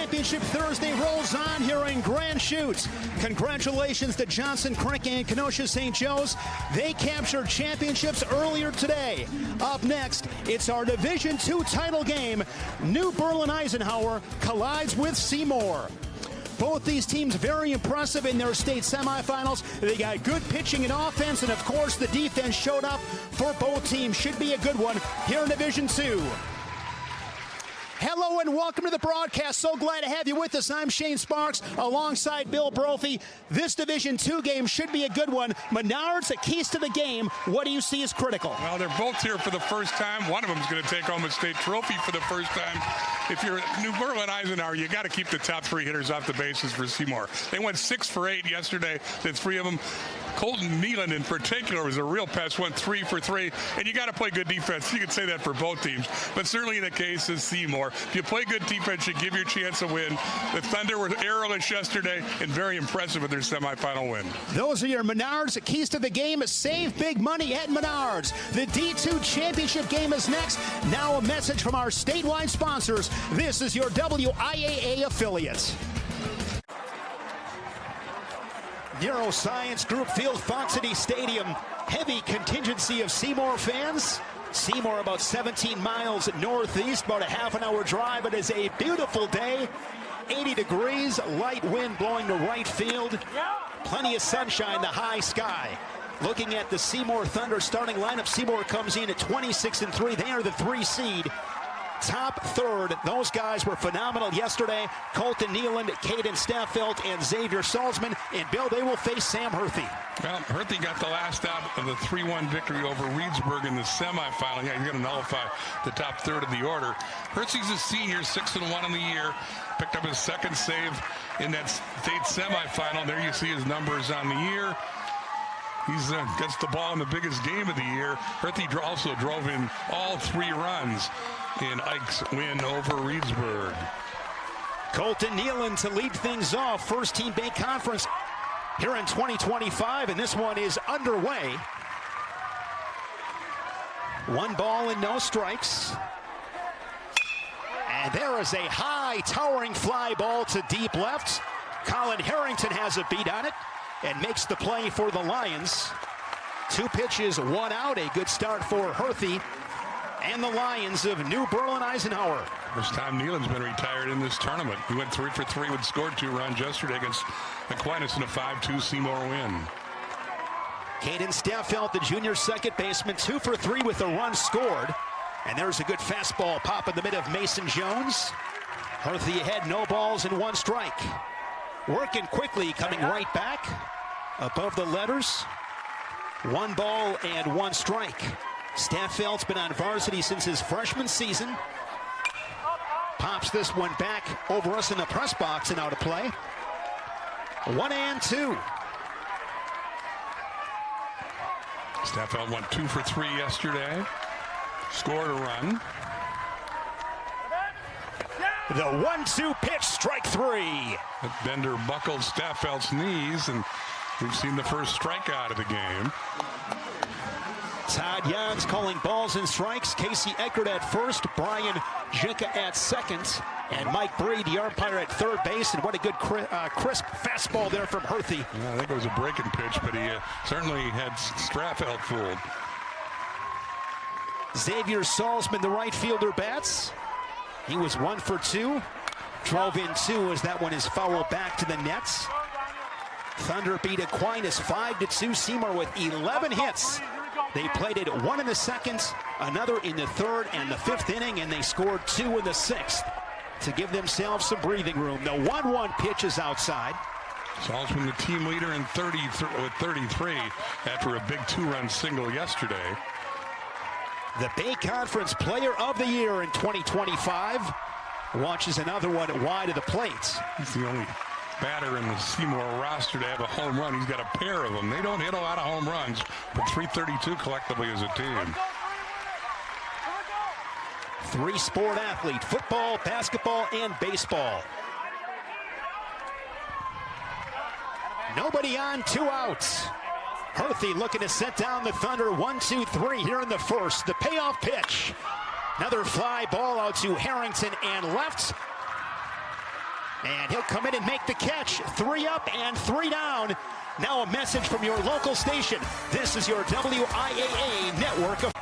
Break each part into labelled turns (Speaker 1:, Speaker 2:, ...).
Speaker 1: Championship Thursday rolls on here in Grand Chute. Congratulations to Johnson, Crick, and Kenosha St. Joe's. They captured championships earlier today. Up next, it's our Division II title game. New Berlin Eisenhower collides with Seymour. Both these teams very impressive in their state semifinals. They got good pitching and offense, and of course the defense showed up for both teams. Should be a good one here in Division II. Hello and welcome to the broadcast. So glad to have you with us. I'm Shane Sparks alongside Bill Brophy. This Division II game should be a good one. Menards, the keys to the game. What do you see as critical?
Speaker 2: Well, they're both here for the first time. One of them is going to take home a state trophy for the first time. If you're New Berlin Eisenhower, you got to keep the top three hitters off the bases for Seymour. They went 6 for 8 yesterday. The three of them. Colton Nealon in particular was a real pest, went 3 for 3, and you got to play good defense. You could say that for both teams, but certainly in the case of Seymour, if you play good defense, you give your chance to win. The Thunder were errorless yesterday and very impressive with their semifinal win.
Speaker 1: Those are your Menards. The keys to the game is save big money at Menards. The D2 championship game is next. Now a message from our statewide sponsors. This is your WIAA affiliate. Neuroscience Group Field, Fox City Stadium. Heavy contingency of Seymour fans. Seymour about 17 miles northeast, about a half-an-hour drive. It is a beautiful day. 80 degrees, light wind blowing to right field. Plenty of sunshine, the high sky. Looking at the Seymour Thunder starting lineup, Seymour comes in at 26-3. They are the 3 seed. Top third. Those guys were phenomenal yesterday. Colton Nealon, Caden Staffelt, and Xavier Salzman. And Bill, they will face Sam Herthy.
Speaker 2: Well, Herthy got the last out of the 3-1 victory over Reedsburg in the semifinal. Yeah, he's going to nullify the top third of the order. Herthy's a senior, 6-1 in the year. Picked up his second save in that state semifinal. There you see his numbers on the year. He's gets the ball in the biggest game of the year. Herthy also drove in all 3 runs in Ike's win over Reedsburg.
Speaker 1: Colton Nealon to lead things off. First Team Bay Conference here in 2025, and this one is underway. 1 ball and no strikes. And there is a high towering fly ball to deep left. Colin Harrington has a beat on it and makes the play for the Lions. 2 pitches, 1 out. A good start for Herthy and the Lions of New Berlin Eisenhower.
Speaker 2: First time Nealon's been retired in this tournament. He went 3 for 3 with scored 2 runs yesterday against Aquinas in a 5-2 Seymour win.
Speaker 1: Caden Staffelt, the junior second baseman, 2 for 3 with a run scored. And there's a good fastball pop in the mid of Mason Jones. Herthy ahead, no balls and 1 strike. Working quickly, coming right back above the letters. 1 ball and 1 strike. Staffelt's been on varsity since his freshman season. Pops this one back over us in the press box and out of play. 1-2.
Speaker 2: Staffelt went 2 for 3 yesterday. Scored a run.
Speaker 1: The 1-2 pitch, strike 3.
Speaker 2: Bender buckled Staffelt's knees, and we've seen the first strikeout of the game.
Speaker 1: Todd Jans calling balls and strikes. Casey Eckert at first, Brian Jicka at second, and Mike Breed, the umpire, at third base. And what a good crisp fastball there from Herthy.
Speaker 2: Yeah, I think it was a breaking pitch, but he certainly had Staffelt fooled.
Speaker 1: Xavier Salzman, the right fielder, bats. He was 1 for 2. Drove in 2 as that one is fouled back to the nets. Thunder beat Aquinas 5-2. Seymour with 11 hits. They played it 1 in the second, another in the third and the 5th inning, and they scored 2 in the 6th to give themselves some breathing room. The 1-1 pitch is outside.
Speaker 2: Salzman, the team leader in 33 after a big 2-run single yesterday.
Speaker 1: The Bay Conference Player of the Year in 2025 launches another one wide of the plate.
Speaker 2: He's the only batter in the Seymour roster to have a home run. He's got a pair of them. They don't hit a lot of home runs, but 332 collectively as a team.
Speaker 1: 3-sport athlete, football, basketball, and baseball. Nobody on, 2 outs. Herthy looking to set down the Thunder. 1-2-3 here in the first. The payoff pitch. Another fly ball out to Harrington and left. And he'll come in and make the catch. 3 up and 3 down. Now a message from your local station. This is your WIAA network of...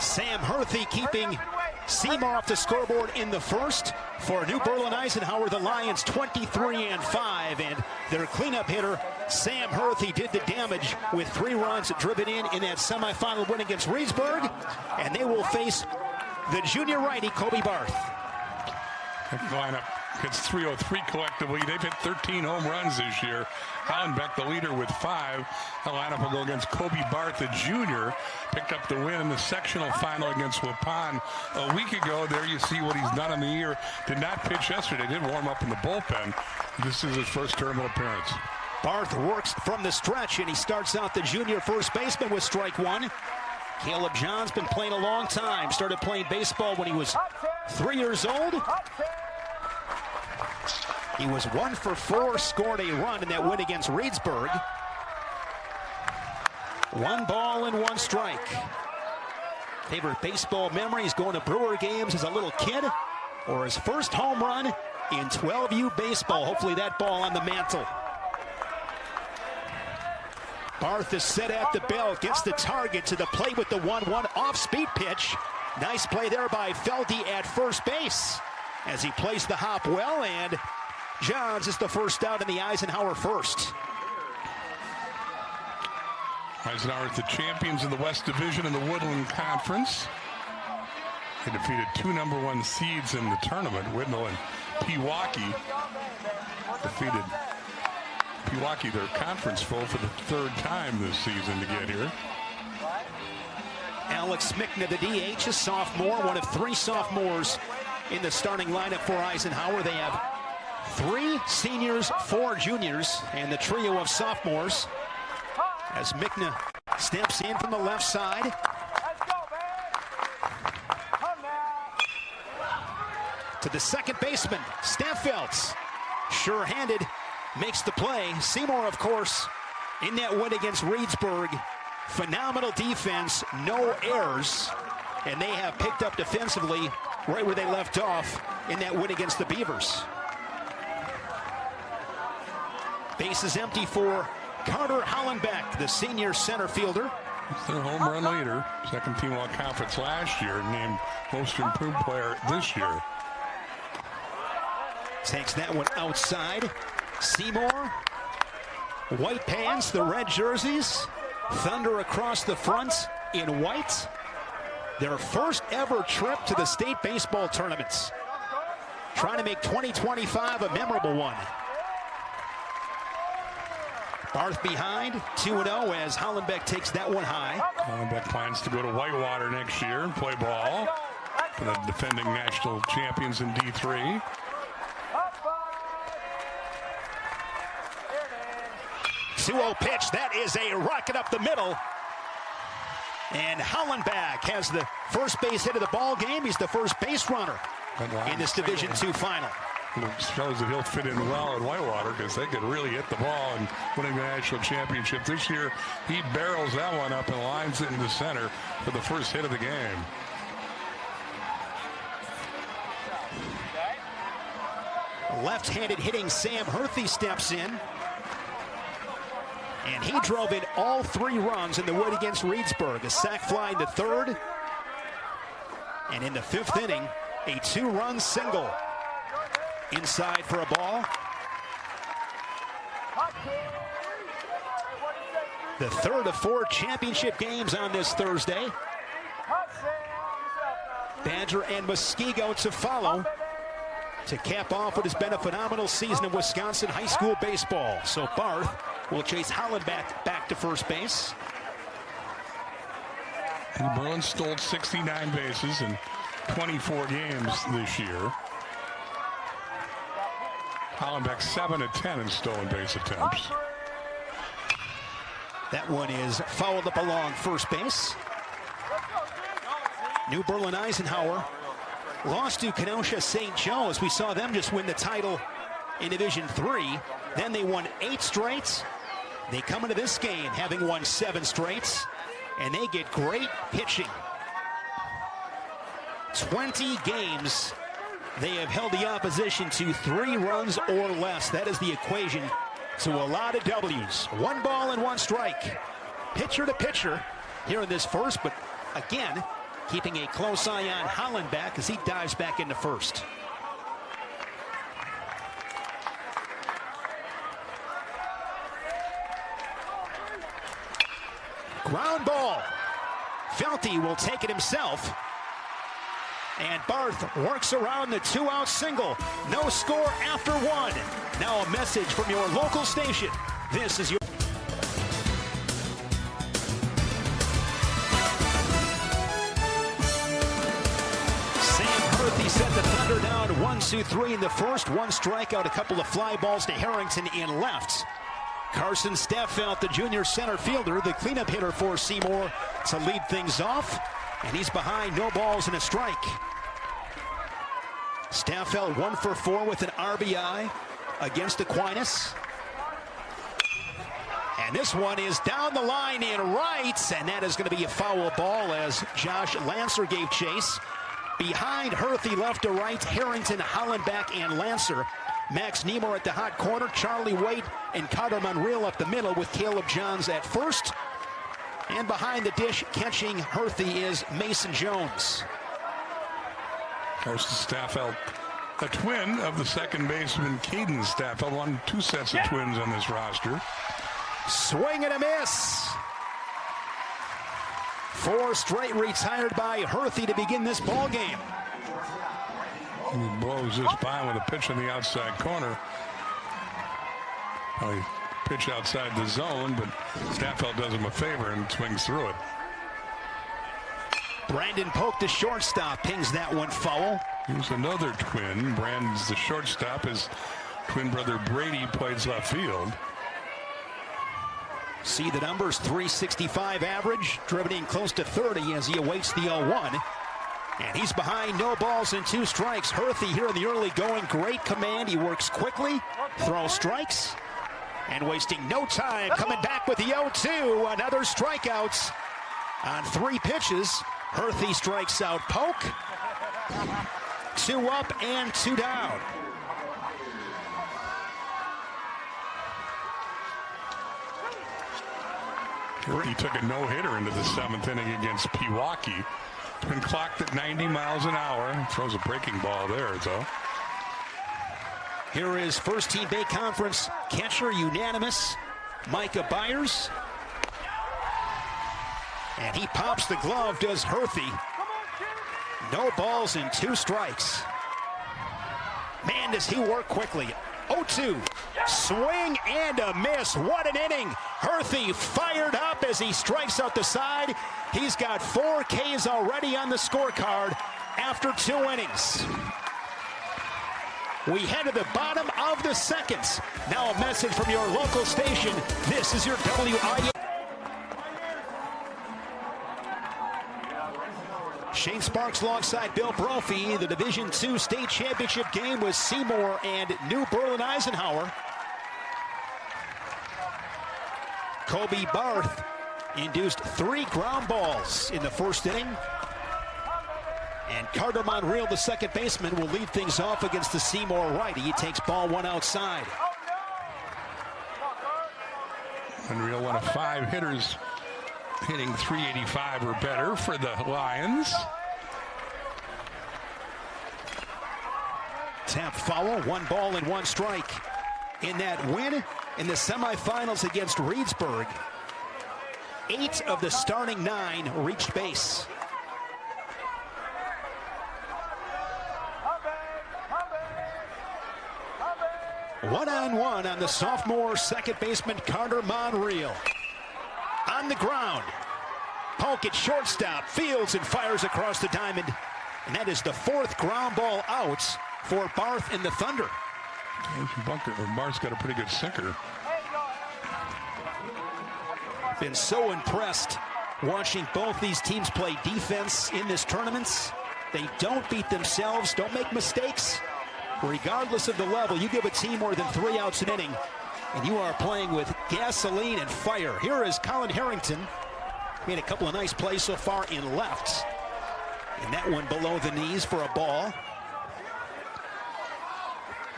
Speaker 1: Sam Herthy keeping Seymour off the scoreboard in the first. For New Berlin Eisenhower, the Lions 23-5, and their cleanup hitter, Sam Herthy, did the damage with 3 runs driven in that semifinal win against Reedsburg, and they will face the junior righty, Kobe Barth.
Speaker 2: The lineup hits 303 collectively. They've hit 13 home runs this year. Hollenbeck, the leader, with 5. The lineup will go against Kobe Barth, the junior. Picked up the win in the sectional final against Waupun a week ago. There you see what he's done in the year. Did not pitch yesterday. Did warm up in the bullpen. This is his first tournament appearance.
Speaker 1: Barth works from the stretch, and he starts out the junior first baseman with strike 1. Caleb John's been playing a long time. Started playing baseball when he was 3 years old. He was 1 for 4, scored a run in that win against Reedsburg. 1 ball and 1 strike. Favorite baseball memories going to Brewer games as a little kid, or his first home run in 12U baseball. Hopefully that ball on the mantle. Barth is set at the belt, gets the target to the plate with the 1-1 off-speed pitch. Nice play there by Feldy at first base as he plays the hop well, and Johns is the first out in the Eisenhower first.
Speaker 2: Eisenhower is the champions in the West Division in the Woodland Conference. They defeated 2 number 1 seeds in the tournament. Whitnall and Pewaukee defeated Pewaukee, their conference foe, for the 3rd time this season to get here.
Speaker 1: Alex Mickna, the DH, a sophomore, one of 3 sophomores in the starting lineup for Eisenhower. They have 3 seniors, 4 juniors, and the trio of sophomores. As Mickna steps in from the left side. To the second baseman, Staffels. Sure-handed, makes the play. Seymour, of course, in that win against Reedsburg. Phenomenal defense, no errors, and they have picked up defensively right where they left off in that win against the Beavers. Base is empty for Carter Hollenbeck, the senior center fielder.
Speaker 2: He's their home run leader. Second team all-conference last year, named most improved player this year.
Speaker 1: Takes that one outside. Seymour, white pants, the red jerseys, thunder across the front in white. Their first ever trip to the state baseball tournaments. Trying to make 2025 a memorable one. Barth behind, 2-0 as Hollenbeck takes that one high.
Speaker 2: Hollenbeck plans to go to Whitewater next year and play ball for the defending national champions in D3.
Speaker 1: Pitch, that is a rocket up the middle. And Hollenbeck has the first base hit of the ball game. He's the first base runner in this Division II final.
Speaker 2: It shows that he'll fit in well at Whitewater because they could really hit the ball and winning the national championship this year. He barrels that one up and lines it into center for the first hit of the game.
Speaker 1: Left-handed hitting Sam Herthy steps in. And he drove in all 3 runs in the win against Reedsburg. A sac fly in the 3rd. And in the 5th inning, a 2-run single. Inside for a ball. The 3rd of 4 championship games on this Thursday. Badger and Muskego to follow to cap off what has been a phenomenal season of Wisconsin high school baseball. So Barth will chase Hollenbeck back to first base.
Speaker 2: And Berlin stole 69 bases in 24 games this year. Hollenbeck 7 of 10 in stolen base attempts.
Speaker 1: That one is fouled up along first base. New Berlin Eisenhower lost to Kenosha St. Joe as we saw them just win the title in Division III. Then they won 8 straight. They come into this game having won 7 straight, and they get great pitching. 20 games, they have held the opposition to 3 runs or less. That is the equation to a lot of W's. 1 ball and 1 strike. Pitcher to pitcher here in this first, but again, keeping a close eye on Hollenbach as he dives back into first. Ground ball. Felty will take it himself. And Barth works around the 2-out single. No score after 1. Now a message from your local station. This is your... He set the Thunder down 1-2-3 in the first. 1 strikeout, a couple of fly balls to Harrington in left. Carson Staffelt, the junior center fielder, the cleanup hitter for Seymour to lead things off. And he's behind, no balls and a strike. Staffelt 1 for 4 with an RBI against Aquinas. And this one is down the line in right, and that is going to be a foul ball as Josh Lancer gave chase. Behind Herthy, left to right, Harrington, Hollenbach, and Lancer. Max Nemor at the hot corner, Charlie Waite and Carter Monreal up the middle with Caleb Johns at first. And behind the dish, catching Herthy, is Mason Jones.
Speaker 2: Carson Staffelt, a twin of the second baseman Caden Staffelt. 2 sets of twins on this roster.
Speaker 1: Swing and a miss. 4 straight retired by Herthy to begin this ball game.
Speaker 2: He blows this by with a pitch on the outside corner. Well, he pitch outside the zone, but Staffelt does him a favor and swings through it.
Speaker 1: Brandon Polk, the shortstop, pings that one foul.
Speaker 2: Here's another twin. Brandon's the shortstop. His twin brother Brady plays left field.
Speaker 1: See the numbers, 365 average, driven in close to 30 as he awaits the 0-1. And he's behind, no balls and 2 strikes. Herthy here in the early going, great command. He works quickly, throws strikes, and wasting no time. Coming back with the 0-2, another strikeout on 3 pitches. Herthy strikes out Polk. 2 up and 2 down.
Speaker 2: He took a no-hitter into the 7th inning against Pewaukee. Been clocked at 90 miles an hour. Throws a breaking ball there, though.
Speaker 1: Here is first team Bay Conference catcher, unanimous, Micah Byers. And he pops the glove, does Herthy. No balls and 2 strikes. Man, does he work quickly. 0-2. Swing and a miss. What an inning. Herthy fired up as he strikes out the side. He's got 4 Ks already on the scorecard after 2 innings. We head to the bottom of the 2nd. Now a message from your local station. This is your WIAA. Shane Sparks alongside Bill Brophy. The Division II state championship game with Seymour and New Berlin Eisenhower. Kobe Barth induced 3 ground balls in the first inning. And Carter Monreal, the second baseman, will lead things off against the Seymour righty. He takes ball 1 outside.
Speaker 2: Monreal, one of 5 hitters hitting .385 or better for the Lions.
Speaker 1: Tap foul, 1 ball and 1 strike. In that win in the semifinals against Reedsburg, 8 of the starting 9 reached base. One-on-one on the sophomore second baseman Carter Monreal. On the ground, Polk at shortstop, fields and fires across the diamond. And that is the 4th ground ball out for Barth and the Thunder.
Speaker 2: Barth's got a pretty good sinker.
Speaker 1: Been so impressed watching both these teams play defense in this tournament. They don't beat themselves, don't make mistakes. Regardless of the level, you give a team more than 3 outs an inning, and you are playing with gasoline and fire. Here is Colin Harrington. Made a couple of nice plays so far in left. And that one below the knees for a ball.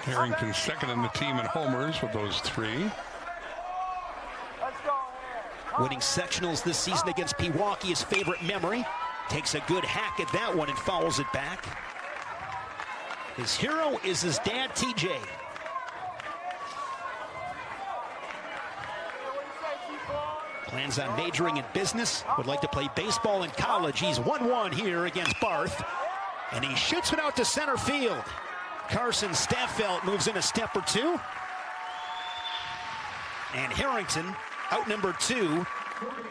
Speaker 2: Harrington second in the team in homers with those 3.
Speaker 1: Winning sectionals this season against Pewaukee, his favorite memory. Takes a good hack at that one and fouls it back. His hero is his dad, TJ. Plans on majoring in business. Would like to play baseball in college. He's 1-1 here against Barth. And he shoots it out to center field. Carson Staffelt moves in a step or 2. And Harrington, out number 2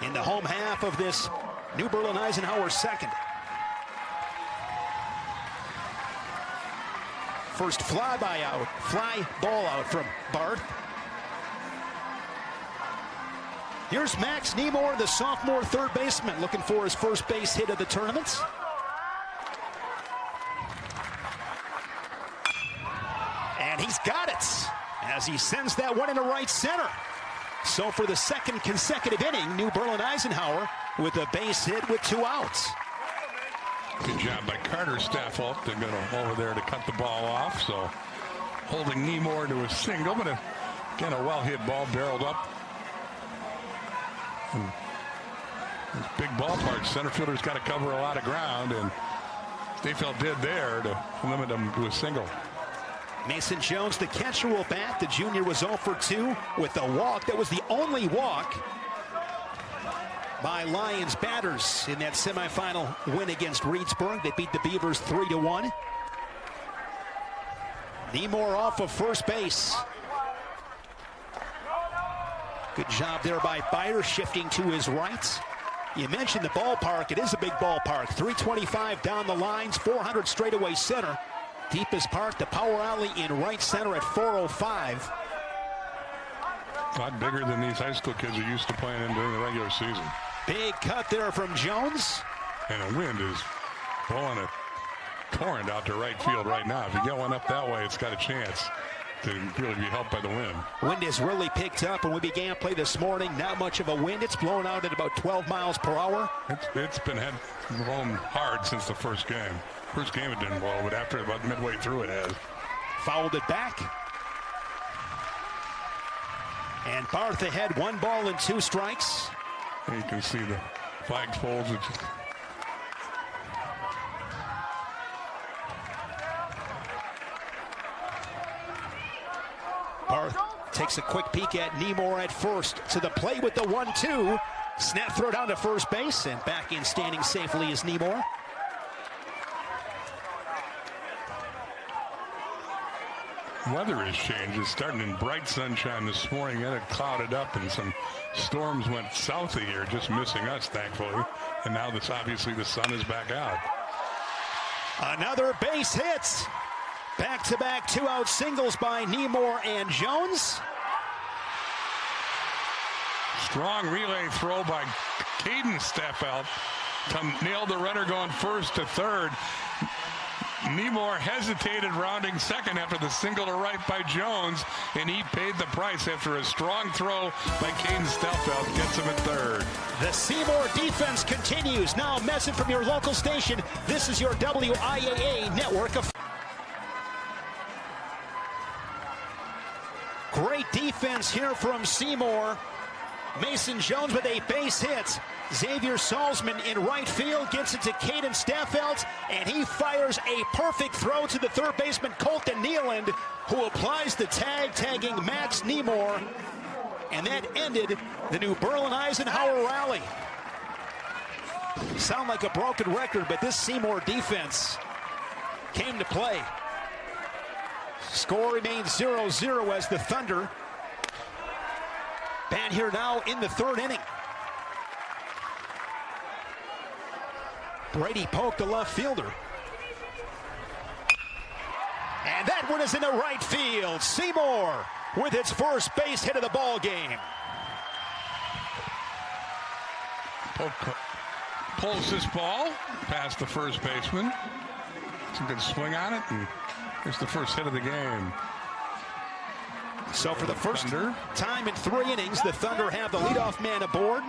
Speaker 1: in the home half of this New Berlin Eisenhower second. First fly ball out from Barth. Here's Max Seymour, the sophomore third baseman, looking for his first base hit of the tournament. And he's got it as he sends that one into right center. So for the second consecutive inning, New Berlin Eisenhower with a base hit with 2 outs.
Speaker 2: Good job by Carter Staffelt. They're going over there to cut the ball off. So holding Seymour to a single, but again, a well-hit ball barreled up. And this big ballpark, center fielder's got to cover a lot of ground, and Staffelt did there to limit him to a single.
Speaker 1: Mason Jones, the catcher, will bat. The junior was 0 for 2 with a walk. That was the only walk by Lions batters in that semifinal win against Reedsburg. They beat the Beavers 3-1. Seymour off of first base. Good job there by Byer, shifting to his right. You mentioned the ballpark. It is a big ballpark. 325 down the lines, 400 straightaway center. Deepest part, the power alley in right center at 405.
Speaker 2: A lot bigger than these high school kids are used to playing in during the regular season.
Speaker 1: Big cut there from Jones.
Speaker 2: And the wind is blowing a torrent out to right field right now. If you get one up that way, it's got a chance to really be helped by the wind.
Speaker 1: Wind has really picked up when we began play this morning. Not much of a wind. It's blown out at about 12 miles per hour.
Speaker 2: It's been blowing hard since the first game. First game it didn't blow, but after about midway through it has.
Speaker 1: Fouled it back. And Barth ahead, 1 ball and 2 strikes.
Speaker 2: You can see the flagpoles.
Speaker 1: Barth takes a quick peek at Seymour at first. To the plate with the 1-2. Snap throw down to first base, and back in standing safely is Seymour.
Speaker 2: Weather has changed. It's starting in bright sunshine this morning. Then it clouded up and some storms went south of here, just missing us, thankfully. And now obviously the sun is back out.
Speaker 1: Another base hit. Back-to-back 2-out singles by Seymour and Jones.
Speaker 2: Strong relay throw by Caden Staffelt to nail the runner going first to third. Seymour hesitated rounding second after the single to right by Jones, and he paid the price after a strong throw by Caden Staffelt gets him at third.
Speaker 1: The Seymour defense continues. Now a message from your local station. This is your WIAA network of... Great defense here from Seymour. Mason Jones with a base hit. Xavier Salzman in right field gets it to Caden Staffelt, and he fires a perfect throw to the third baseman Colton Nealand, who applies the tag, tagging Max Seymour, and that ended the New Berlin Eisenhower rally. Sound like a broken record, but this Seymour defense came to play. Score remains 0-0 as the Thunder bat here now in the third inning. Brady poked the left fielder. And that one is into right field. Seymour with its first base hit of the ball game.
Speaker 2: Pulls this ball past the first baseman. It's a good swing on it, and it's the first hit of the game.
Speaker 1: So for the first time in 3 innings, the Thunder have the leadoff man aboard.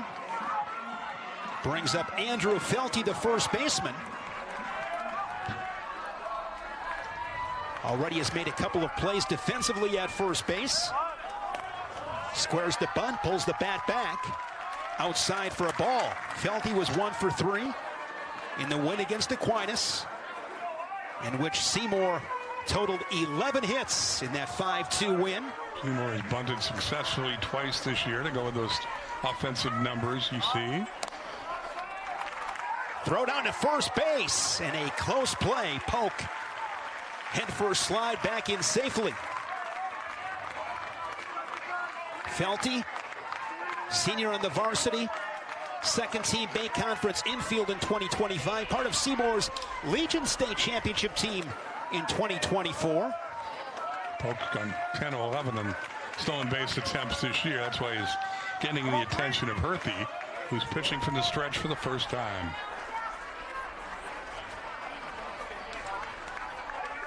Speaker 1: Brings up Andrew Felty, the first baseman. Already has made a couple of plays defensively at first base. Squares the bunt, pulls the bat back. Outside for a ball. Felty was 1 for 3 in the win against Aquinas, in which Seymour totaled 11 hits in that 5-2 win.
Speaker 2: Seymour has bunted successfully twice this year to go with those offensive numbers you see.
Speaker 1: Throw down to first base, and a close play. Polk head first slide back in safely. Felty, senior on the varsity, second team Bay Conference infield in 2025, part of Seymour's Legion State Championship team in 2024.
Speaker 2: Polk's gone 10 of 11 in stolen base attempts this year. That's why he's getting the attention of Herthy, who's pitching from the stretch for the first time.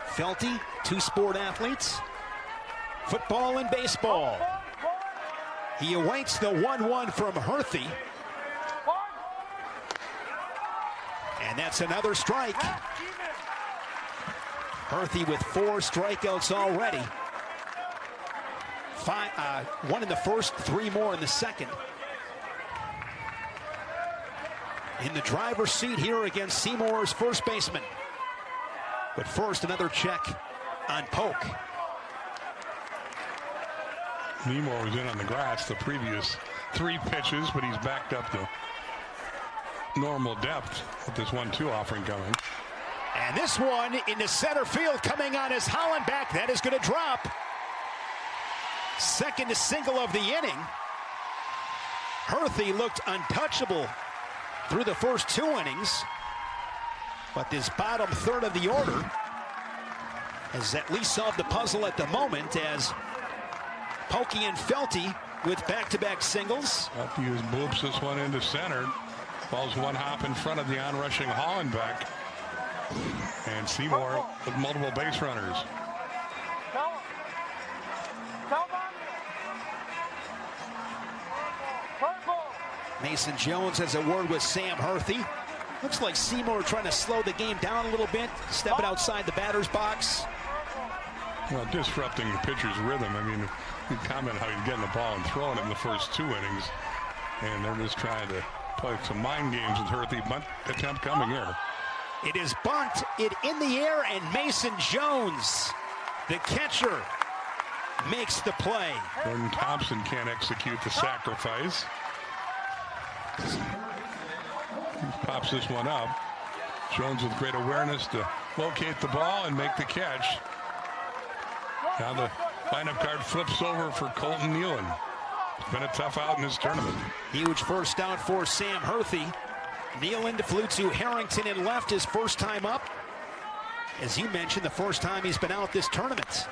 Speaker 1: Felty, 2 sport athletes, football and baseball. He awaits the 1-1 from Herthy. And that's another strike. Herthy with 4 strikeouts already. 1 in the first, 3 more in the second. In the driver's seat here against Seymour's first baseman. But first, another check on Polk.
Speaker 2: Seymour was in on the grass the previous 3 pitches, but he's backed up to normal depth with this 1-2 offering coming.
Speaker 1: And this one into center field coming on his Hollenbeck. That is going to drop. Second single of the inning. Herthy looked untouchable through the first 2 innings. But this bottom third of the order has at least solved the puzzle at the moment, as Pokey and Felty with back-to-back singles.
Speaker 2: Felty bloops this one into center. Falls 1 hop in front of the on-rushing Hollenbeck. And Seymour with multiple base runners.
Speaker 1: Mason Jones has a word with Sam Herthy. Looks like Seymour trying to slow the game down a little bit, stepping outside the batter's box.
Speaker 2: Well, disrupting the pitcher's rhythm. I mean, you comment how he's getting the ball and throwing it in the first 2 innings. And they're just trying to play some mind games with Herthy. Bunt attempt coming here.
Speaker 1: It is bunt, it in the air, and Mason Jones, the catcher, makes the play.
Speaker 2: Jordan Thompson can't execute the sacrifice. He pops this one up. Jones with great awareness to locate the ball and make the catch. Now the lineup card flips over for Colton Nealon. It's been a tough out in this tournament.
Speaker 1: Huge first out for Sam Herthy. Nealon flew to Harrington and left his first time up. As you mentioned, the first time he's been out this tournament.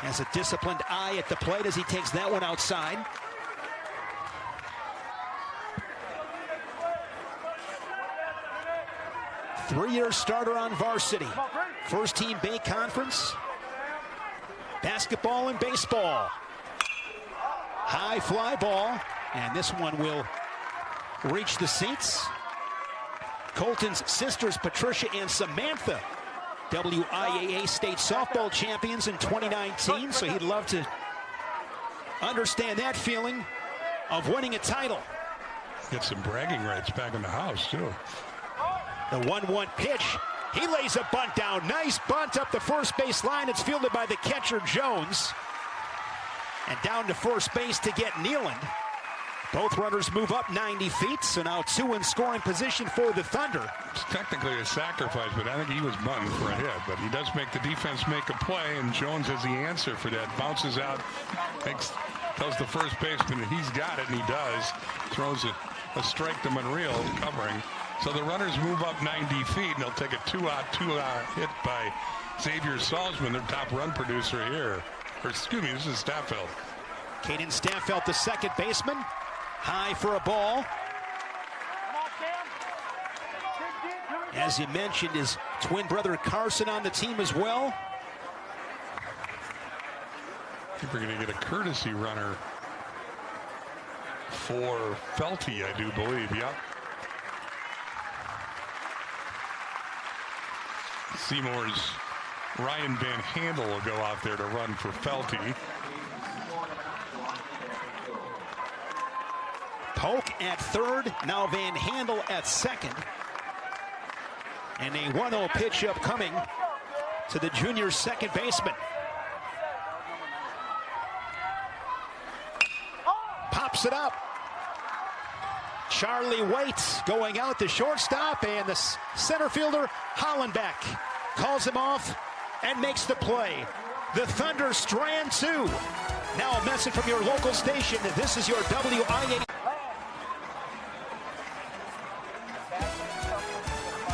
Speaker 1: Has a disciplined eye at the plate as he takes that one outside. Three-year starter on varsity. First team Bay Conference. Basketball and baseball. High fly ball. And this one will reach the seats. Colton's sisters, Patricia and Samantha, WIAA state softball champions in 2019. So he'd love to understand that feeling of winning a title.
Speaker 2: Get some bragging rights back in the house, too.
Speaker 1: The 1-1 pitch. He lays a bunt down. Nice bunt up the first base line. It's fielded by the catcher, Jones. And down to first base to get Nealon. Both runners move up 90 feet, so now 2 in scoring position for the Thunder.
Speaker 2: It's technically a sacrifice, but I think he was bunting for a hit. But he does make the defense make a play, and Jones has the answer for that. Bounces out, tells the first baseman that he's got it, and he does. Throws a strike to Monreal, covering. So the runners move up 90 feet, and they'll take a 2-out hit by Xavier Salzman, their top run producer here. Or excuse me, this is Staffeld.
Speaker 1: Caden Staffeld, the second baseman. High for a ball. As you mentioned, his twin brother Carson on the team as well.
Speaker 2: I think we're going to get a courtesy runner for Felty, I do believe. Yep. Seymour's Ryan Van Handel will go out there to run for Felty.
Speaker 1: Polk at third, now Van Handel at second. And a 1-0 pitch upcoming to the junior second baseman. Pops it up. Charlie Waits going out the shortstop, and the center fielder Hollenbeck calls him off and makes the play. The Thunder strand two. Now a message from your local station. This is your WIAA.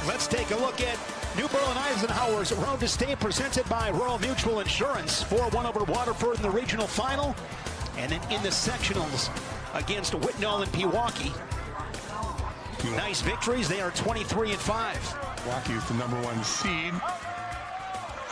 Speaker 1: Let's take a look at New Berlin Eisenhower's Road to State, presented by Rural Mutual Insurance. 4-1 over Waterford in the regional final. And then in the sectionals against Whitnall and Pewaukee. Nice victories. They are 23-5.
Speaker 2: Pewaukee is the #1 seed.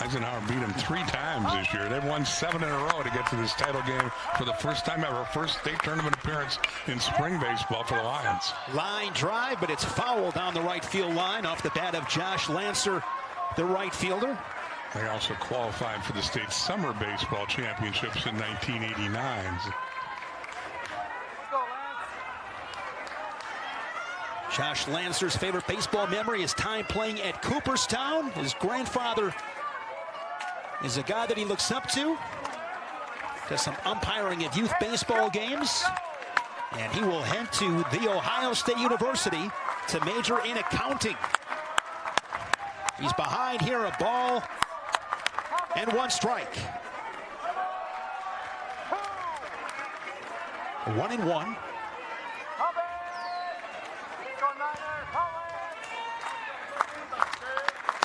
Speaker 2: Eisenhower beat them 3 times this year. They've won 7 in a row to get to this title game for the first time ever. First state tournament appearance in spring baseball for the Lions.
Speaker 1: Line drive, but it's fouled down the right field line off the bat of Josh Lancer, the right fielder.
Speaker 2: They also qualified for the state summer baseball championships in 1989.
Speaker 1: Josh Lancer's favorite baseball memory is time playing at Cooperstown. His grandfather is a guy that he looks up to. Does some umpiring at youth baseball games. And he will head to The Ohio State University to major in accounting. He's behind here, a ball and 1 strike. 1-1.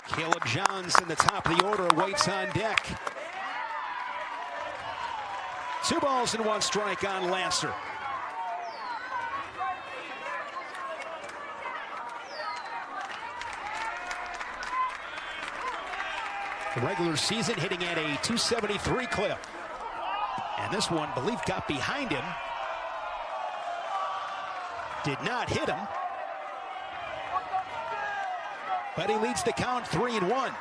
Speaker 1: Caleb Johns in the top of the order waits on deck. 2 balls and 1 strike on Lancer. The regular season hitting at a 273 clip. And this one, I believe, got behind him. Did not hit him. But he leads the count 3-1.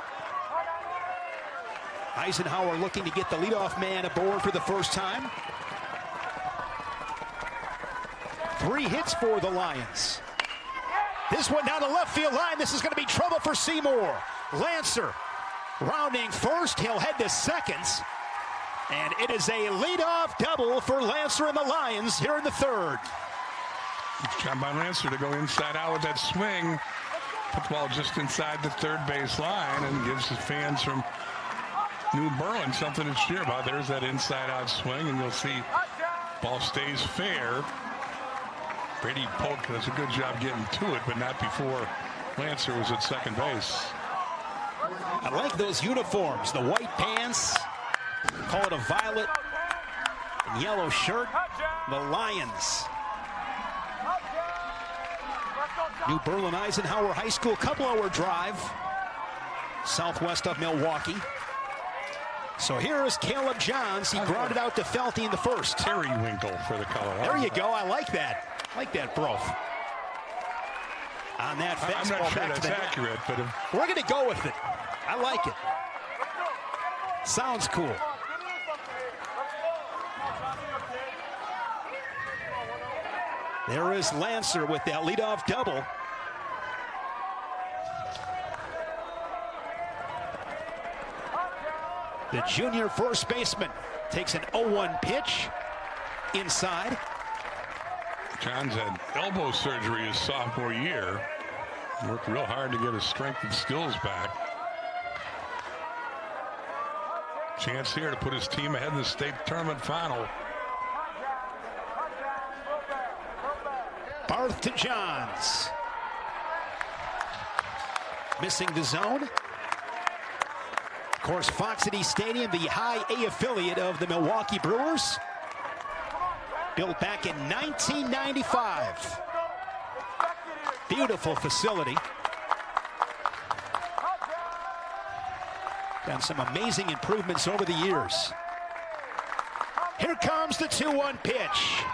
Speaker 1: Eisenhower looking to get the leadoff man aboard for the first time. 3 hits for the Lions. This one down the left field line. This is going to be trouble for Seymour. Lancer rounding first. He'll head to second. And it is a leadoff double for Lancer and the Lions here in the third.
Speaker 2: Good job by Lancer to go inside out with that swing. Put the ball just inside the third base line and gives the fans from New Berlin something to cheer about. There's that inside out swing, and you'll see ball stays fair. Brady Polk does a good job getting to it, but not before Lancer was at second base.
Speaker 1: I like those uniforms, the white pants, call it a violet and yellow shirt, the Lions. New Berlin Eisenhower High School, couple-hour drive southwest of Milwaukee. So here is Caleb Johns. He grounded out to Felty in the first.
Speaker 2: Periwinkle for the Colorado.
Speaker 1: There you go. I like that. I like that, bro. On that fastball.
Speaker 2: I'm not sure that's accurate, but
Speaker 1: we're going to go with it. I like it. Sounds cool. There is Lancer with that leadoff double. The junior first baseman takes an 0-1 pitch inside.
Speaker 2: Johns had elbow surgery his sophomore year. Worked real hard to get his strength and skills back. Chance here to put his team ahead in the state tournament final.
Speaker 1: Barth to Johns. Missing the zone. Of course, Fox City Stadium, the high A affiliate of the Milwaukee Brewers. Built back in 1995. Beautiful facility. Done some amazing improvements over the years. Here comes the 2-1 pitch.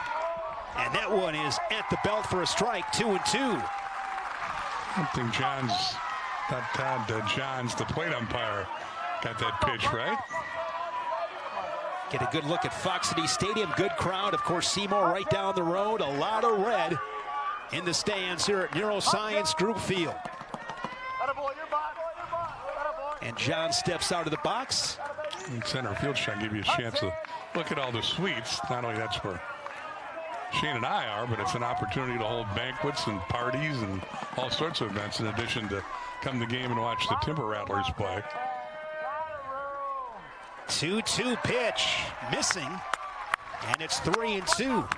Speaker 1: And that one is at the belt for a strike, 2-2.
Speaker 2: I think Johns, the plate umpire, Got that pitch right.
Speaker 1: Get a good look at Fox City Stadium. Good crowd. Of course, Seymour right down the road. A lot of red in the stands here at Neuroscience Group Field. And John steps out of the box.
Speaker 2: And center field trying to give you a chance to look at all the suites. Not only that's where Shane and I are, but it's an opportunity to hold banquets and parties and all sorts of events in addition to come to the game and watch the Timber Rattlers play.
Speaker 1: 2-2 pitch, missing, and it's 3-2.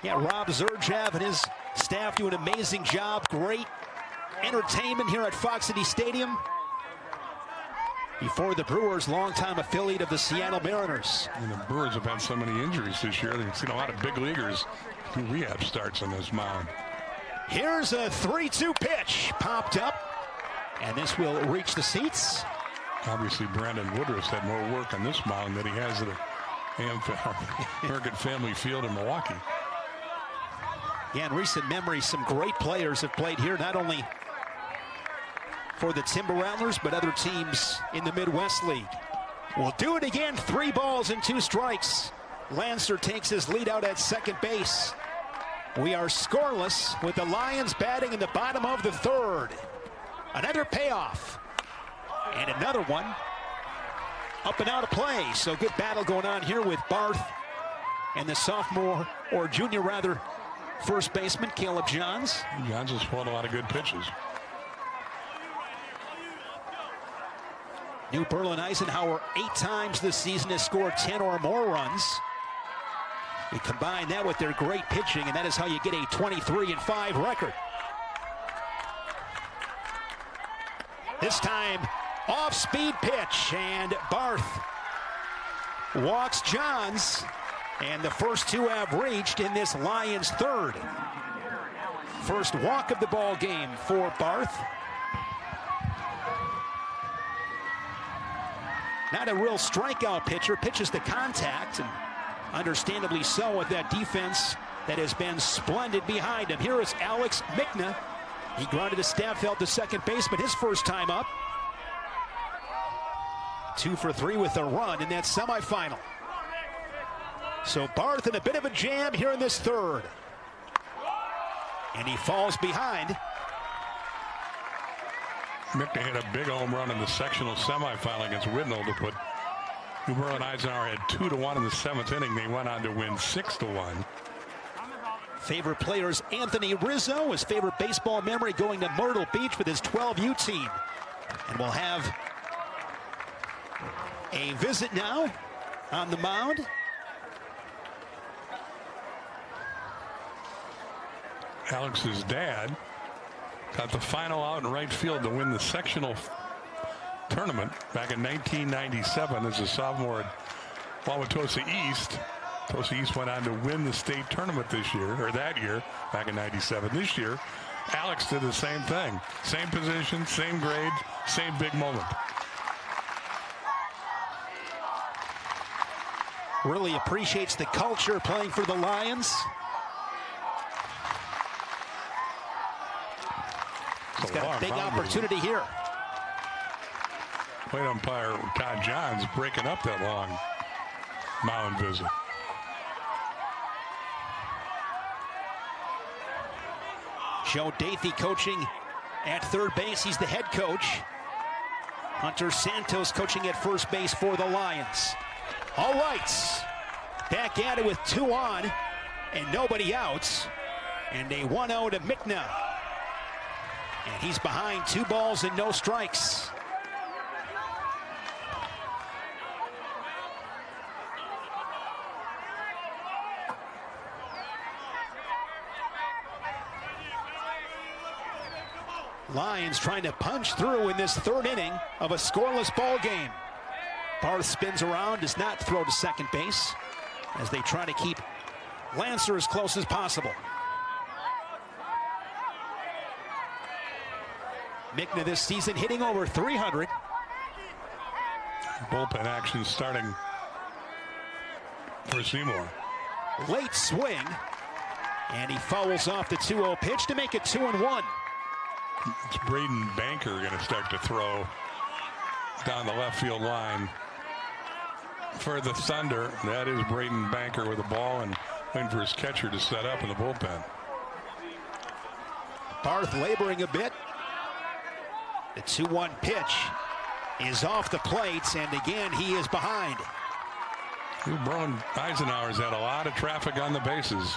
Speaker 1: Yeah, Rob Zurjav and his staff do an amazing job. Great entertainment here at Fox City Stadium. Before the Brewers, longtime affiliate of the Seattle Mariners.
Speaker 2: And the Brewers have had so many injuries this year. They've seen a lot of big leaguers do rehab starts on this mound.
Speaker 1: Here's a 3-2 pitch, popped up, and this will reach the seats.
Speaker 2: Obviously, Brandon Woodruff had more work on this mound than he has at American Family Field in Milwaukee.
Speaker 1: Yeah, in recent memory, some great players have played here, not only for the Timber Rattlers, but other teams in the Midwest League. We'll do it again. 3 balls and 2 strikes. Lancer takes his lead out at second base. We are scoreless with the Lions batting in the bottom of the 3rd. Another payoff. And another one up and out of play. So good battle going on here with Barth and the sophomore, or junior rather, first baseman Caleb Johns.
Speaker 2: Johns has pulled a lot of good pitches.
Speaker 1: New Berlin Eisenhower 8 times this season has scored 10 or more runs. We combine that with their great pitching, and that is how you get a 23-5 record. This time, off-speed pitch, and Barth walks Johns, and the first 2 have reached in this Lions 3rd. First walk of the ball game for Barth. Not a real strikeout pitcher, pitches to contact, and understandably so with that defense that has been splendid behind him. Here is Alex Mickna. He grounded to Staffeld to second baseman his first time up. 2 for 3 with a run in that semifinal. So Barth in a bit of a jam here in this 3rd. And he falls behind.
Speaker 2: Mickna hit a big home run in the sectional semifinal against Whitnall to put New Berlin Eisenhower had 2-1 in the 7th inning. They went on to win 6-1.
Speaker 1: Favorite players Anthony Rizzo, his favorite baseball memory going to Myrtle Beach with his 12U team. And we'll have a visit now on the mound.
Speaker 2: Alex's dad got the final out in right field to win the sectional tournament back in 1997 as a sophomore at Wauwatosa East. Tosa East went on to win the state tournament this year, or that year, back in 97. This year, Alex did the same thing. Same position, same grade, same big moment.
Speaker 1: Really appreciates the culture playing for the Lions. He's got a big opportunity here.
Speaker 2: Plate umpire Todd Johns breaking up that long mound visit.
Speaker 1: Joe Dathy coaching at third base. He's the head coach. Hunter Santos coaching at first base for the Lions. All right, back at it with 2 on and nobody out. And a 1-0 to Mickna. And he's behind 2 balls and no strikes. Lions trying to punch through in this 3rd inning of a scoreless ball game. Barth spins around, does not throw to second base as they try to keep Lancer as close as possible. Mickna this season hitting over 300.
Speaker 2: Bullpen action starting for Seymour.
Speaker 1: Late swing, and he fouls off the 2-0 pitch to make it 2-1.
Speaker 2: It's Braden Banker going to start to throw down the left field line. For the Thunder, that is Braden Banker with the ball and waiting for his catcher to set up in the bullpen.
Speaker 1: Barth laboring a bit. The 2-1 pitch is off the plate, and again he is behind.
Speaker 2: New Berlin Eisenhower's had a lot of traffic on the bases.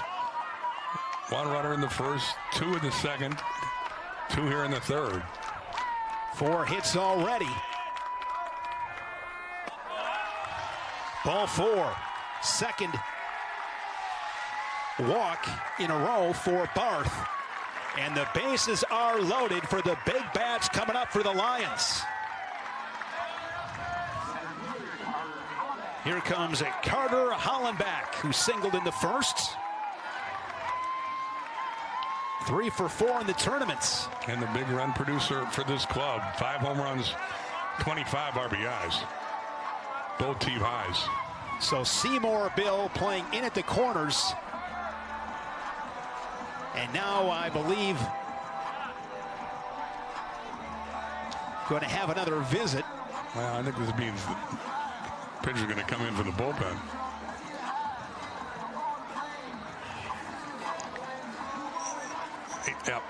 Speaker 2: 1 runner in the first, 2 in the second, 2 here in the third.
Speaker 1: 4 hits already. Ball 4, second walk in a row for Barth. And the bases are loaded for the big bats coming up for the Lions. Here comes Carter Hollenbach, who singled in the first. 3 for 4 in the tournaments.
Speaker 2: And the big run producer for this club. 5 home runs, 25 RBIs. Both team highs.
Speaker 1: So Seymour, Bill, playing in at the corners. And now I believe going to have another visit.
Speaker 2: Well, I think this means the pitcher's going to come in for the bullpen. Yep.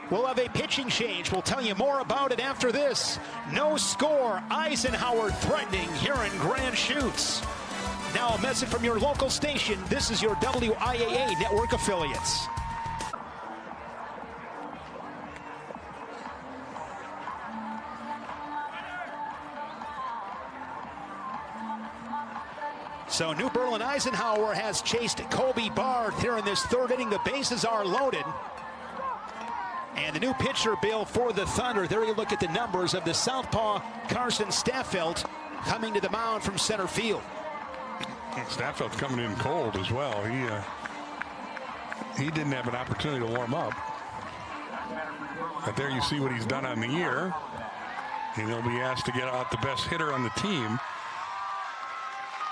Speaker 1: We'll have a pitching change. We'll tell you more about it after this. No score. Eisenhower threatening here in Grand Chutes. Now a message from your local station. This is your WIAA network affiliates. So New Berlin Eisenhower has chased Kobe Barth here in this third inning. The bases are loaded. And the new pitcher, Bill, for the Thunder. There you look at the numbers of the southpaw Carson Staffelt coming to the mound from center field.
Speaker 2: Staffeld's coming in cold as well. He didn't have an opportunity to warm up. But there you see what he's done on the year. And he'll be asked to get out the best hitter on the team.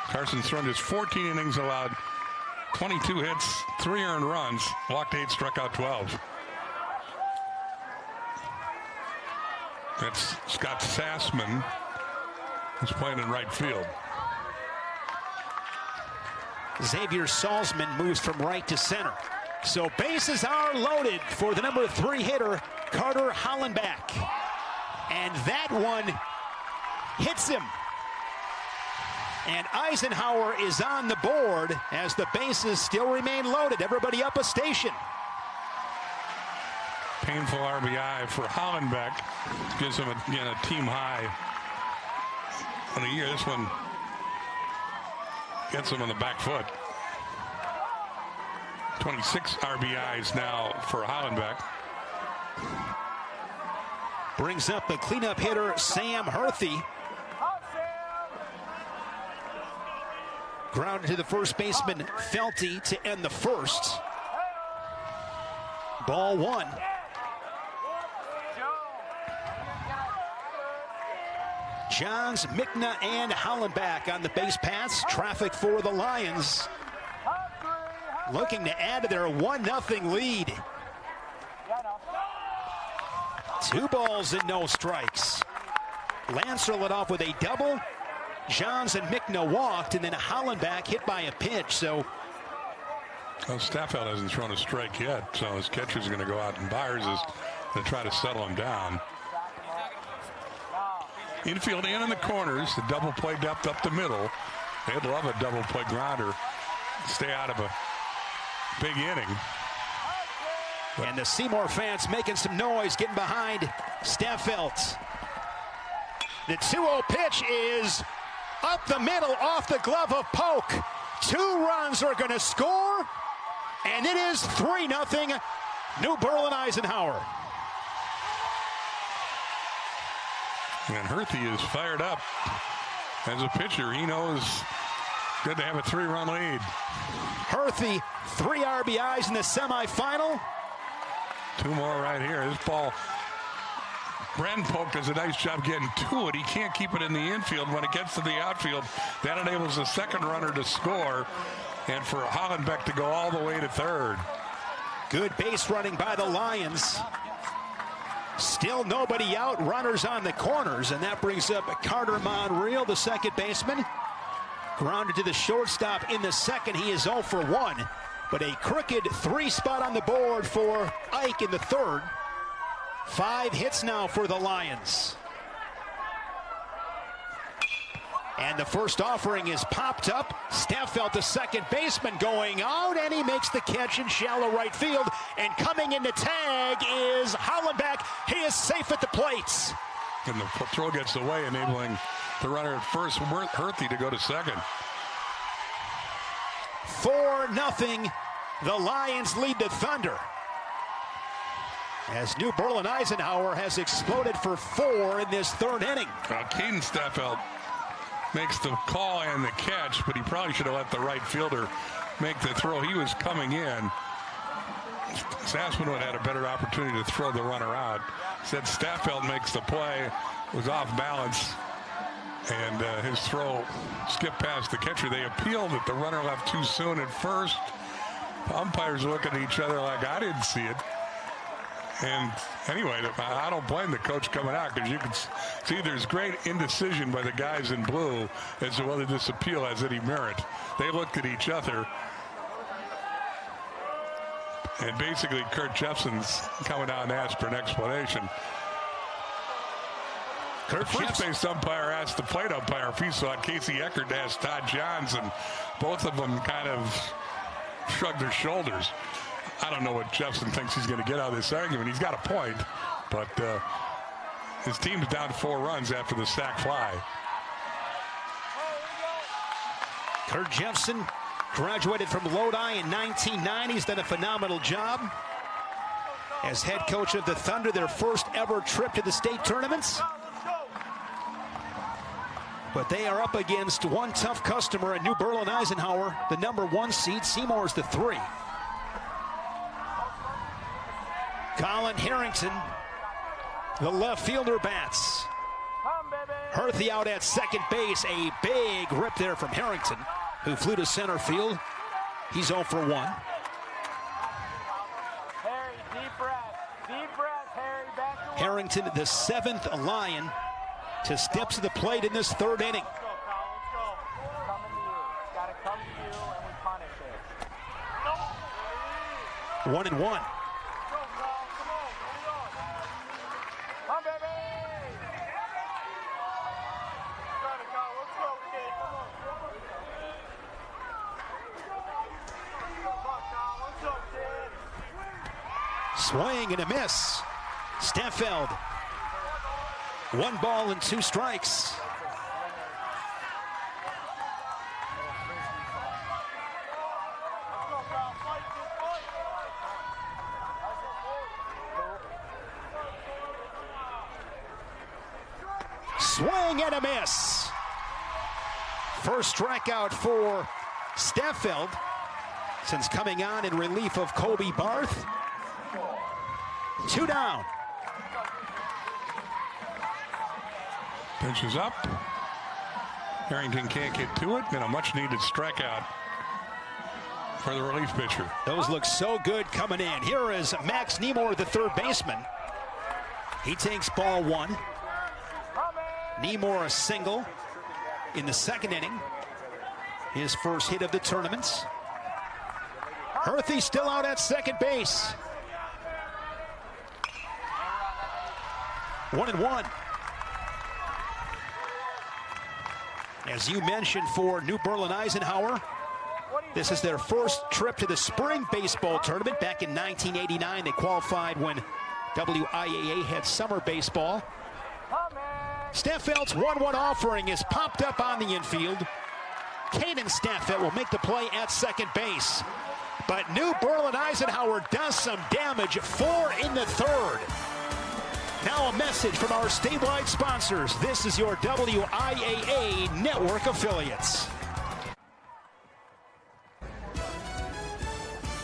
Speaker 2: Carson's thrown his 14 innings, allowed 22 hits, 3 earned runs, walked 8, struck out 12. That's Scott Sassman, who's playing in right field.
Speaker 1: Xavier Salzman moves from right to center. So bases are loaded for the number 3 hitter, Carter Hollenbach. And that one hits him. And Eisenhower is on the board as the bases still remain loaded. Everybody up a station.
Speaker 2: Painful RBI for Hollenbach. Gives him, again, a team high on the year. This one gets him on the back foot. 26 RBIs now for Hollenbach.
Speaker 1: Brings up the cleanup hitter, Sam Herthy. Grounded to the first baseman, Felty, to end the first. Ball 1. Johns, Mickna, and Hollenbach on the base paths. Traffic for the Lions. Looking to add to their 1-0 lead. 2 balls and no strikes. Lancer led off with a double. Johns and Mickna walked, and then Hollenbach hit by a pitch. So
Speaker 2: Staffeld hasn't thrown a strike yet, so his catcher's going to go out, and Byers is going to try to settle him down. Infield in the corners, the double play depth up the middle. They'd love a double play grounder. Stay out of a big inning.
Speaker 1: And the Seymour fans making some noise, getting behind Staffelt. The 2-0 pitch is up the middle, off the glove of Polk. 2 runs are going to score, and it is 3-0 New Berlin Eisenhower.
Speaker 2: And Herthy is fired up as a pitcher. He knows good to have a 3-run lead.
Speaker 1: Herthy, 3 RBIs in the semifinal.
Speaker 2: 2 more right here. This ball, Brandon Polk does a nice job getting to it. He can't keep it in the infield. When it gets to the outfield, that enables the second runner to score and for Hollenbach to go all the way to third.
Speaker 1: Good base running by the Lions. Still nobody out, runners on the corners, and that brings up Carter Monreal, the second baseman. Grounded to the shortstop in the second. He is 0 for 1, but a crooked 3 spot on the board for Ike in the third. 5 hits now for the Lions. And the first offering is popped up. Staffeld, the second baseman, going out, and he makes the catch in shallow right field. And coming in to tag is Hollenbeck. He is safe at the plates.
Speaker 2: And the throw gets away, enabling the runner at first, Herthy, to go to second.
Speaker 1: 4-0. The Lions lead the Thunder, as New Berlin Eisenhower has exploded for 4 in this third inning.
Speaker 2: Caden Staffeld makes the call and the catch, but he probably should have let the right fielder make the throw. He was coming in. Sassman had a better opportunity to throw the runner out. Said Staffeld makes the play, was off balance, and his throw skipped past the catcher. They appealed that the runner left too soon at first. Umpires looking at each other like, I didn't see it. And anyway, I don't blame the coach coming out, because you can see there's great indecision by the guys in blue as to whether this appeal has any merit. They looked at each other, and basically Kurt Jepson's coming out and asked for an explanation. First base umpire asked the plate umpire if he saw it. Casey Eckert asked Todd Johns, and both of them kind of shrugged their shoulders. I don't know what Jepson thinks he's going to get out of this argument. He's got a point, but his team's down 4 runs after the sac fly.
Speaker 1: Kurt Jepson graduated from Lodi in 1990. He's done a phenomenal job as head coach of the Thunder, their first ever trip to the state tournaments. But they are up against one tough customer at New Berlin Eisenhower, the #1 seed. Seymour is the 3. Colin Harrington, the left fielder, bats. Herthy out at second base. A big rip there from Harrington, who flew to center field. He's 0 for 1.
Speaker 3: Harry, deep breath, Harry, back to
Speaker 1: Harrington, the 7th Lion, to step to the plate in this third inning.
Speaker 3: Let's go, Kyle, let's go. Coming to you. Got to come to you, and we punish it.
Speaker 1: 1-1.
Speaker 3: Come, baby! Got it, Kyle. Let's go, kid. Come on. Come on, Kyle. Let's go, kid.
Speaker 1: Swing and a miss. Staffeld. 1 ball and 2 strikes. Swing and a miss. First strikeout for Staffeld since coming on in relief of Kobe Barth. 2 down.
Speaker 2: Pitch is up. Harrington can't get to it, and a much-needed strikeout for the relief pitcher.
Speaker 1: Those look so good coming in. Here is Max Seymour, the third baseman. He takes ball 1. Seymour a single in the second inning. His first hit of the tournament. Herthy still out at second base. 1-1. As you mentioned, for New Berlin Eisenhower, this is their first trip to the spring baseball tournament. Back in 1989, they qualified when WIAA had summer baseball. Staffeld's 1-1 offering is popped up on the infield. Caden Staffeld will make the play at second base. But New Berlin Eisenhower does some damage. 4 in the third. Now a message from our statewide sponsors. This is your WIAA network affiliates.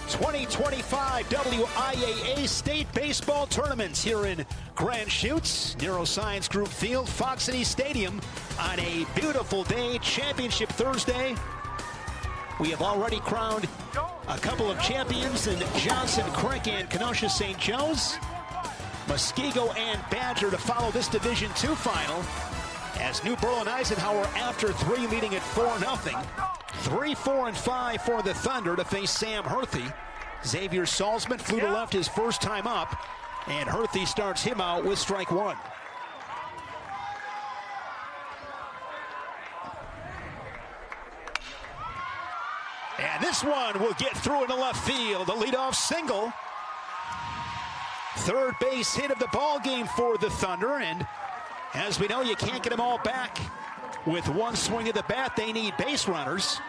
Speaker 1: 2025 WIAA State Baseball Tournaments here in Grand Chutes, Neuroscience Group Field, Fox City Stadium on a beautiful day, Championship Thursday. We have already crowned a couple of champions in Johnson, Crank, and Kenosha St. Joe's. Muskego and Badger to follow this Division II final. As New Berlin Eisenhower, after 3, leading at 4-0. 3, 4, and 5 for the Thunder to face Sam Herthy. Xavier Salzman flew to left his first time up, and Herthy starts him out with strike 1. And this one will get through into left field. A leadoff single. Third base hit of the ball game for the Thunder, and as we know, you can't get them all back with one swing of the bat. They need base runners,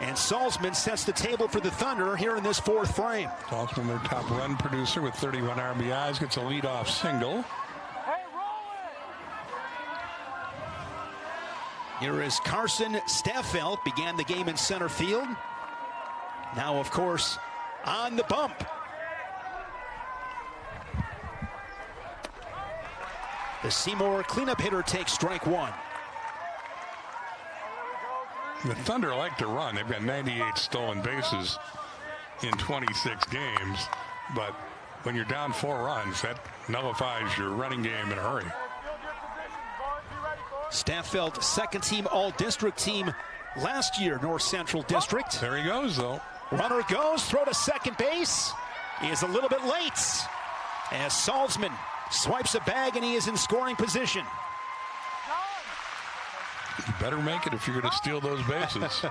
Speaker 1: and Salzman sets the table for the Thunder here in this 4th frame.
Speaker 2: Salzman, their top run producer with 31 RBIs, gets a leadoff single.
Speaker 1: Here is Carson Staffelt, began the game in center field. Now, of course, on the bump. The Seymour cleanup hitter takes strike 1.
Speaker 2: The Thunder like to run. They've got 98 stolen bases in 26 games. But when you're down 4 runs, that nullifies your running game in a hurry.
Speaker 1: Staffelt, second-team All-District team last year, North Central District.
Speaker 2: There he goes, though.
Speaker 1: Runner goes, throw to second base. He is a little bit late as Salzman swipes a bag, and he is in scoring position.
Speaker 2: You better make it if you're going to steal those bases.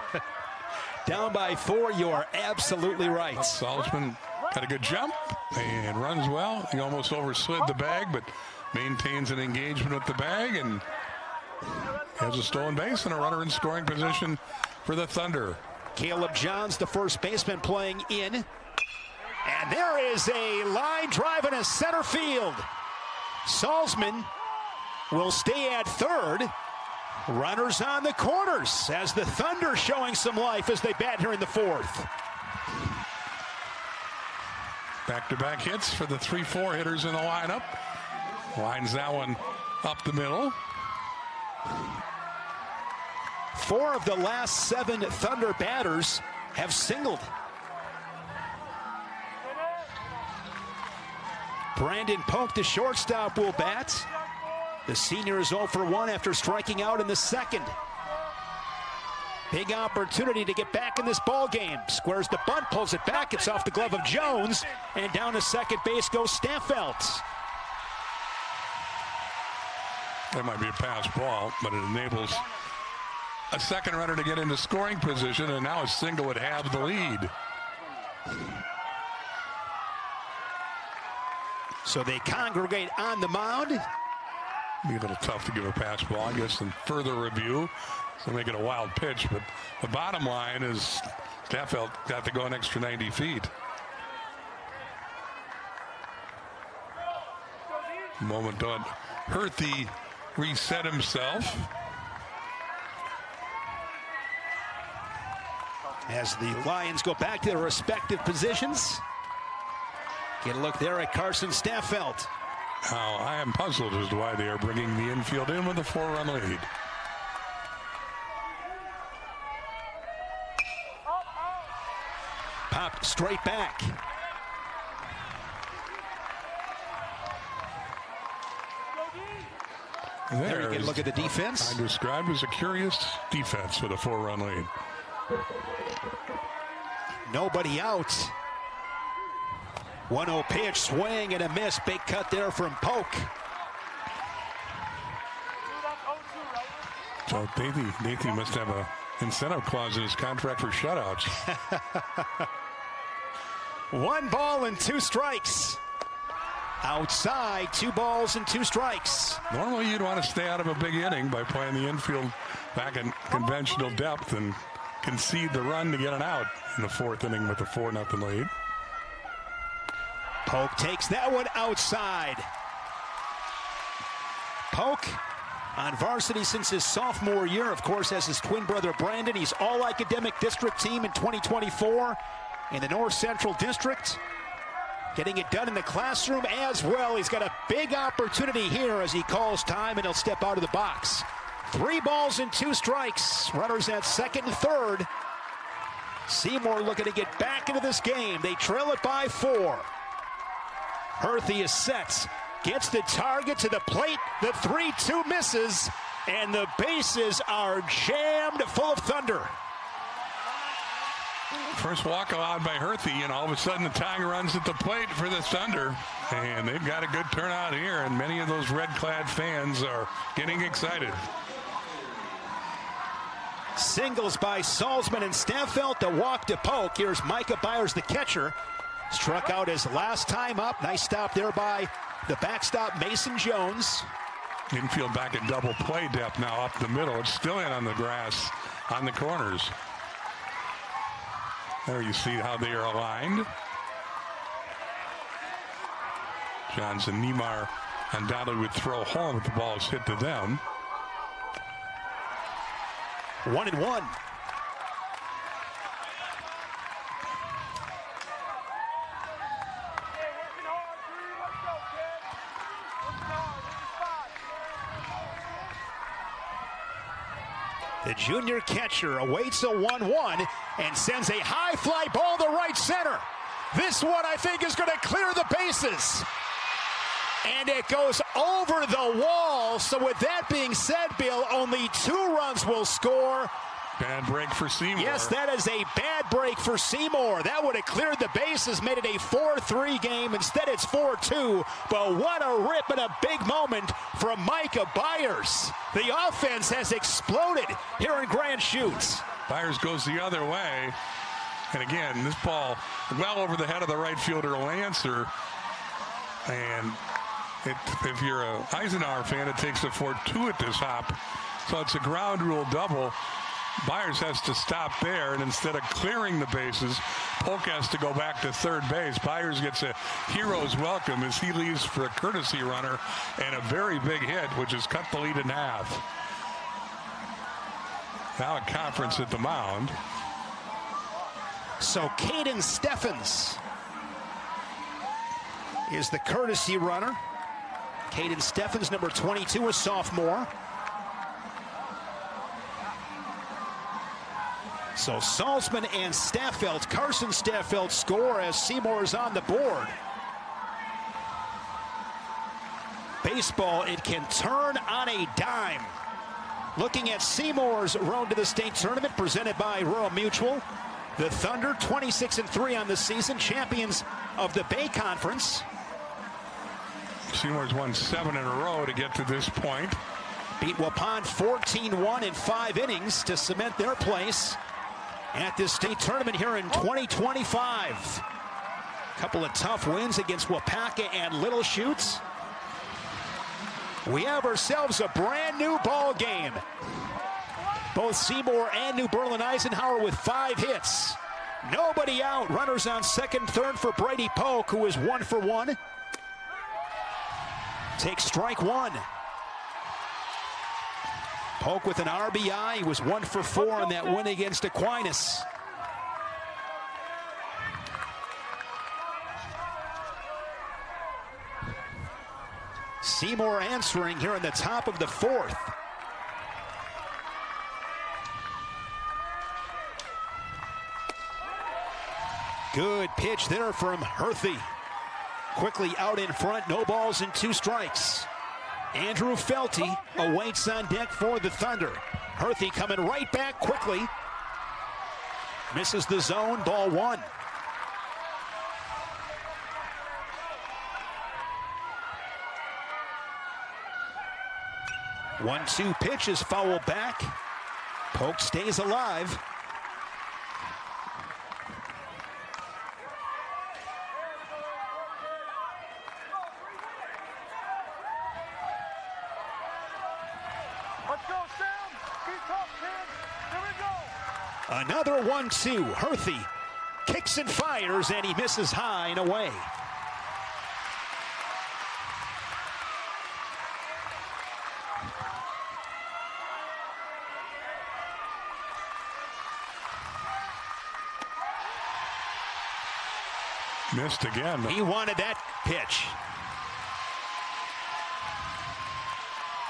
Speaker 1: Down by 4, you are absolutely right.
Speaker 2: Salzman got a good jump and runs well. He almost overslid the bag, but maintains an engagement with the bag and has a stolen base and a runner in scoring position for the Thunder.
Speaker 1: Caleb Johns, the first baseman, playing in. And there is a line drive in a center field. Salzman will stay at third. Runners on the corners as the Thunder showing some life as they bat here in the 4th.
Speaker 2: Back-to-back hits for the 3-4 hitters in the lineup. Lines that one up the middle.
Speaker 1: 4 of the last 7 Thunder batters have singled. Brandon Polk, the shortstop, will bat. The senior is 0 for 1 after striking out in the 2nd. Big opportunity to get back in this ball game. Squares the bunt, pulls it back. It's off the glove of Jones, and down to second base goes Staffelt.
Speaker 2: That might be a pass ball, but it enables a second runner to get into scoring position, and now a single would have the lead.
Speaker 1: So they congregate on the mound.
Speaker 2: Be a little tough to give a pass ball, I guess, in further review. So make it a wild pitch, but the bottom line is Staffelt got to go an extra 90 feet. Moment on Herthy reset himself.
Speaker 1: As the Lions go back to their respective positions. Get a look there at Carson Staffelt.
Speaker 2: Now, I am puzzled as to why they are bringing the infield in with a 4-run lead.
Speaker 1: Popped straight back. There you get a look at the defense.
Speaker 2: I described as a curious defense with a 4-run lead.
Speaker 1: Nobody out. 1-0 pitch, swing and a miss. Big cut there from Polk.
Speaker 2: So Nathan must have a incentive clause in his contract for shutouts.
Speaker 1: 1 ball and 2 strikes. Outside, 2 balls and 2 strikes.
Speaker 2: Normally you'd want to stay out of a big inning by playing the infield back in conventional depth and concede the run to get an out in the 4th inning with a 4-0 lead.
Speaker 1: Polk takes that one outside. Polk on varsity since his sophomore year, of course, has his twin brother Brandon. He's all academic district team in 2024 in the North Central District. Getting it done in the classroom as well. He's got a big opportunity here as he calls time, and he'll step out of the box. 3 balls and 2 strikes. Runners at second and third. Seymour looking to get back into this game. They trail it by 4. Herthy is set gets the target to the plate. The 3-2 misses, and the bases are jammed full of thunder.
Speaker 2: First walk allowed by Herthy, and all of a sudden the Tiger runs at the plate for the Thunder, and they've got a good turnout here, and many of those red-clad fans are getting excited.
Speaker 1: Singles by Salzman and Staffelt, the walk to Polk. Here's Micah Byers, the catcher. Struck out his last time up. Nice stop there by the backstop, Mason Jones.
Speaker 2: Infield back at double play depth now up the middle. It's still in on the grass on the corners. There you see how they are aligned. Johnson, Niemeyer undoubtedly would throw home if the ball is hit to them.
Speaker 1: 1-1. The junior catcher awaits a 1-1 and sends a high fly ball to right center. This one, I think, is going to clear the bases. And it goes over the wall. So with that being said, Bill, only 2 runs will score.
Speaker 2: Bad break for Seymour.
Speaker 1: Yes, that is a bad break for Seymour. That would have cleared the bases, made it a 4-3 game. Instead, it's 4-2. But what a rip and a big moment from Micah Byers. The offense has exploded here in Grand Chutes.
Speaker 2: Byers goes the other way. And again, this ball well over the head of the right fielder, Lancer. And if you're an Eisenhower fan, it takes a fortuitous hop. So it's a ground rule double. Byers has to stop there, and instead of clearing the bases, Polk has to go back to third base. Byers gets a hero's welcome as he leaves for a courtesy runner and a very big hit, which has cut the lead in half. Now a conference at the mound.
Speaker 1: So Caden Steffens is the courtesy runner. Caden Steffens, number 22, a sophomore. So Salzman and Staffelt, Carson Staffelt score as Seymour is on the board. Baseball, it can turn on a dime. Looking at Seymour's road to the state tournament presented by Rural Mutual. The Thunder 26-3 on the season, champions of the Bay Conference.
Speaker 2: Seymour's won 7 in a row to get to this point.
Speaker 1: Beat Waupun 14-1 in 5 innings to cement their place at this state tournament here in 2025. Couple of tough wins against Wapaka and Little Chutes. We have ourselves a brand new ball game. Both Seymour and New Berlin Eisenhower with 5 hits. Nobody out. Runners on second, third for Brady Polk, who is 1 for 1. Takes strike 1. Polk with an RBI. He was 1 for 4 in that win against Aquinas. Seymour answering here in the top of the 4th. Good pitch there from Herthy. Quickly out in front, no balls and 2 strikes. Andrew Felty awaits on deck for the Thunder. Herthy coming right back quickly. Misses the zone, ball 1. One-two pitch is fouled back. Polk stays alive.
Speaker 3: Let's go, Sam. Keep up, kids. Here we go.
Speaker 1: Another 1-2. Herthy kicks and fires, and he misses high and away.
Speaker 2: Missed again.
Speaker 1: He wanted that pitch.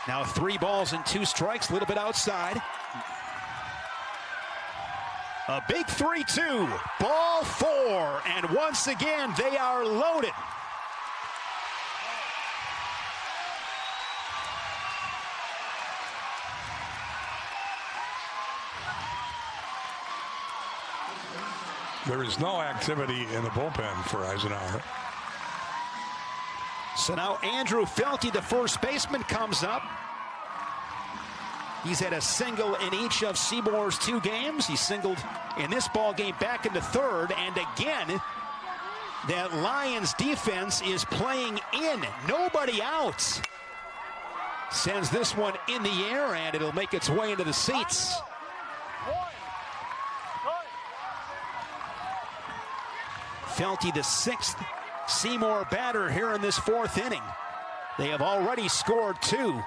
Speaker 1: Now 3 balls and 2 strikes, a little bit outside. A big 3-2, ball 4, and once again they are loaded.
Speaker 2: There is no activity in the bullpen for Eisenhower.
Speaker 1: So now Andrew Felty, the first baseman, comes up. He's had a single in each of Seymour's 2 games. He singled in this ball game back in the 3rd, and again, that Lions defense is playing in. Nobody out. Sends this one in the air, and it'll make its way into the seats. Felty, the 6th Seymour batter here in this 4th inning. They have already scored 2,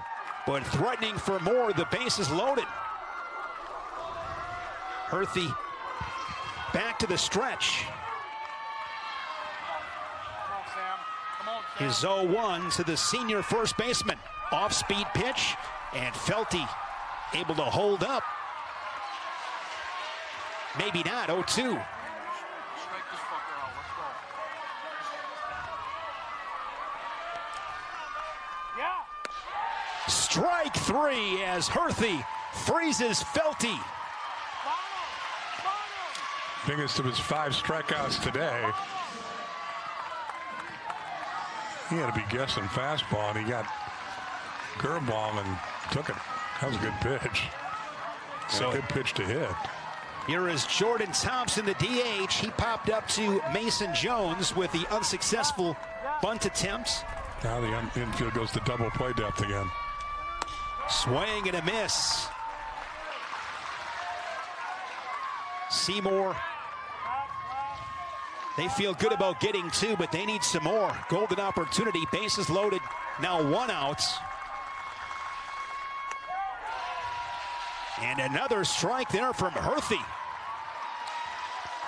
Speaker 1: but threatening for more. The bases loaded. Herthy back to the stretch. His 0-1 to the senior first baseman. Off-speed pitch, and Felty able to hold up. Maybe not. 0-2. Strike 3 as Herthy freezes Felty.
Speaker 2: Biggest of his 5 strikeouts today. He had to be guessing fastball, and he got curveball and took it. That was a good pitch. So a good pitch to hit.
Speaker 1: Here is Jordan Thompson, the DH. He popped up to Mason Jones with the unsuccessful bunt attempt.
Speaker 2: Now the infield goes to double play depth again.
Speaker 1: Swing and a miss. Seymour, they feel good about getting 2, but they need some more. Golden opportunity, bases loaded, now 1 out. And another strike there from Herthy.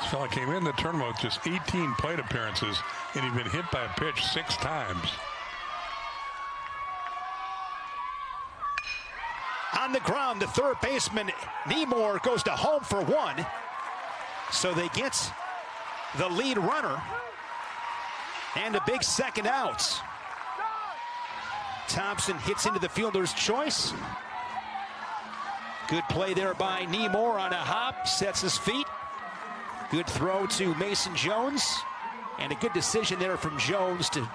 Speaker 2: This fella came in the tournament with just 18 plate appearances, and he'd been hit by a pitch 6 times.
Speaker 1: On the ground, the third baseman, Seymour, goes to home for 1. So they get the lead runner and a big second out. Thompson hits into the fielder's choice. Good play there by Seymour on a hop, sets his feet. Good throw to Mason Jones, and a good decision there from Jones to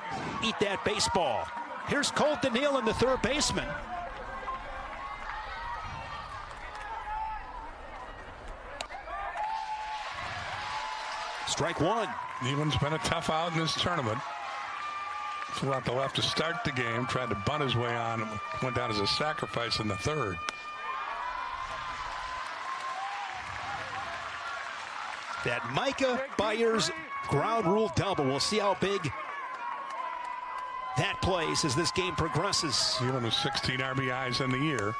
Speaker 1: eat that baseball. Here's Colton Nealon, the third baseman. Strike 1.
Speaker 2: Nealon's been a tough out in this tournament. Flew out the left to start the game, tried to bunt his way on, went down as a sacrifice in the 3rd.
Speaker 1: That Micah Byers ground rule double. We'll see how big that plays as this game progresses.
Speaker 2: Nealon with 16 RBIs in the year.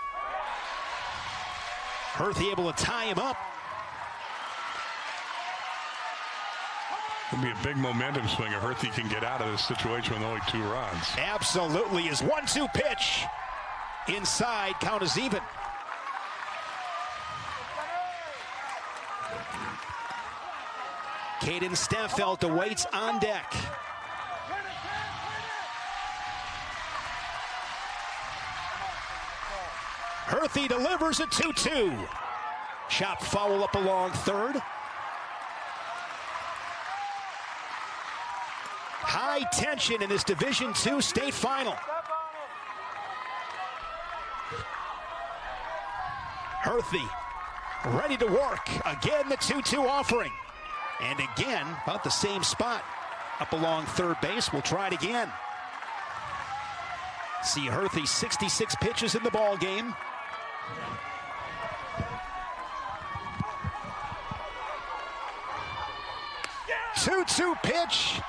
Speaker 1: Herthy able to tie him up.
Speaker 2: It'll be a big momentum swing if Herthy can get out of this situation with only 2 runs.
Speaker 1: Absolutely. His 1-2 pitch. Inside, count is even. Caden Steffelt awaits on deck. Herthy delivers a 2-2. Chop foul up along 3rd. High tension in this Division II state final. Herthy ready to work. Again, the 2-2 offering. And again, about the same spot. Up along third base. We'll try it again. See Herthy, 66 pitches in the ball game. Yeah! 2-2 pitch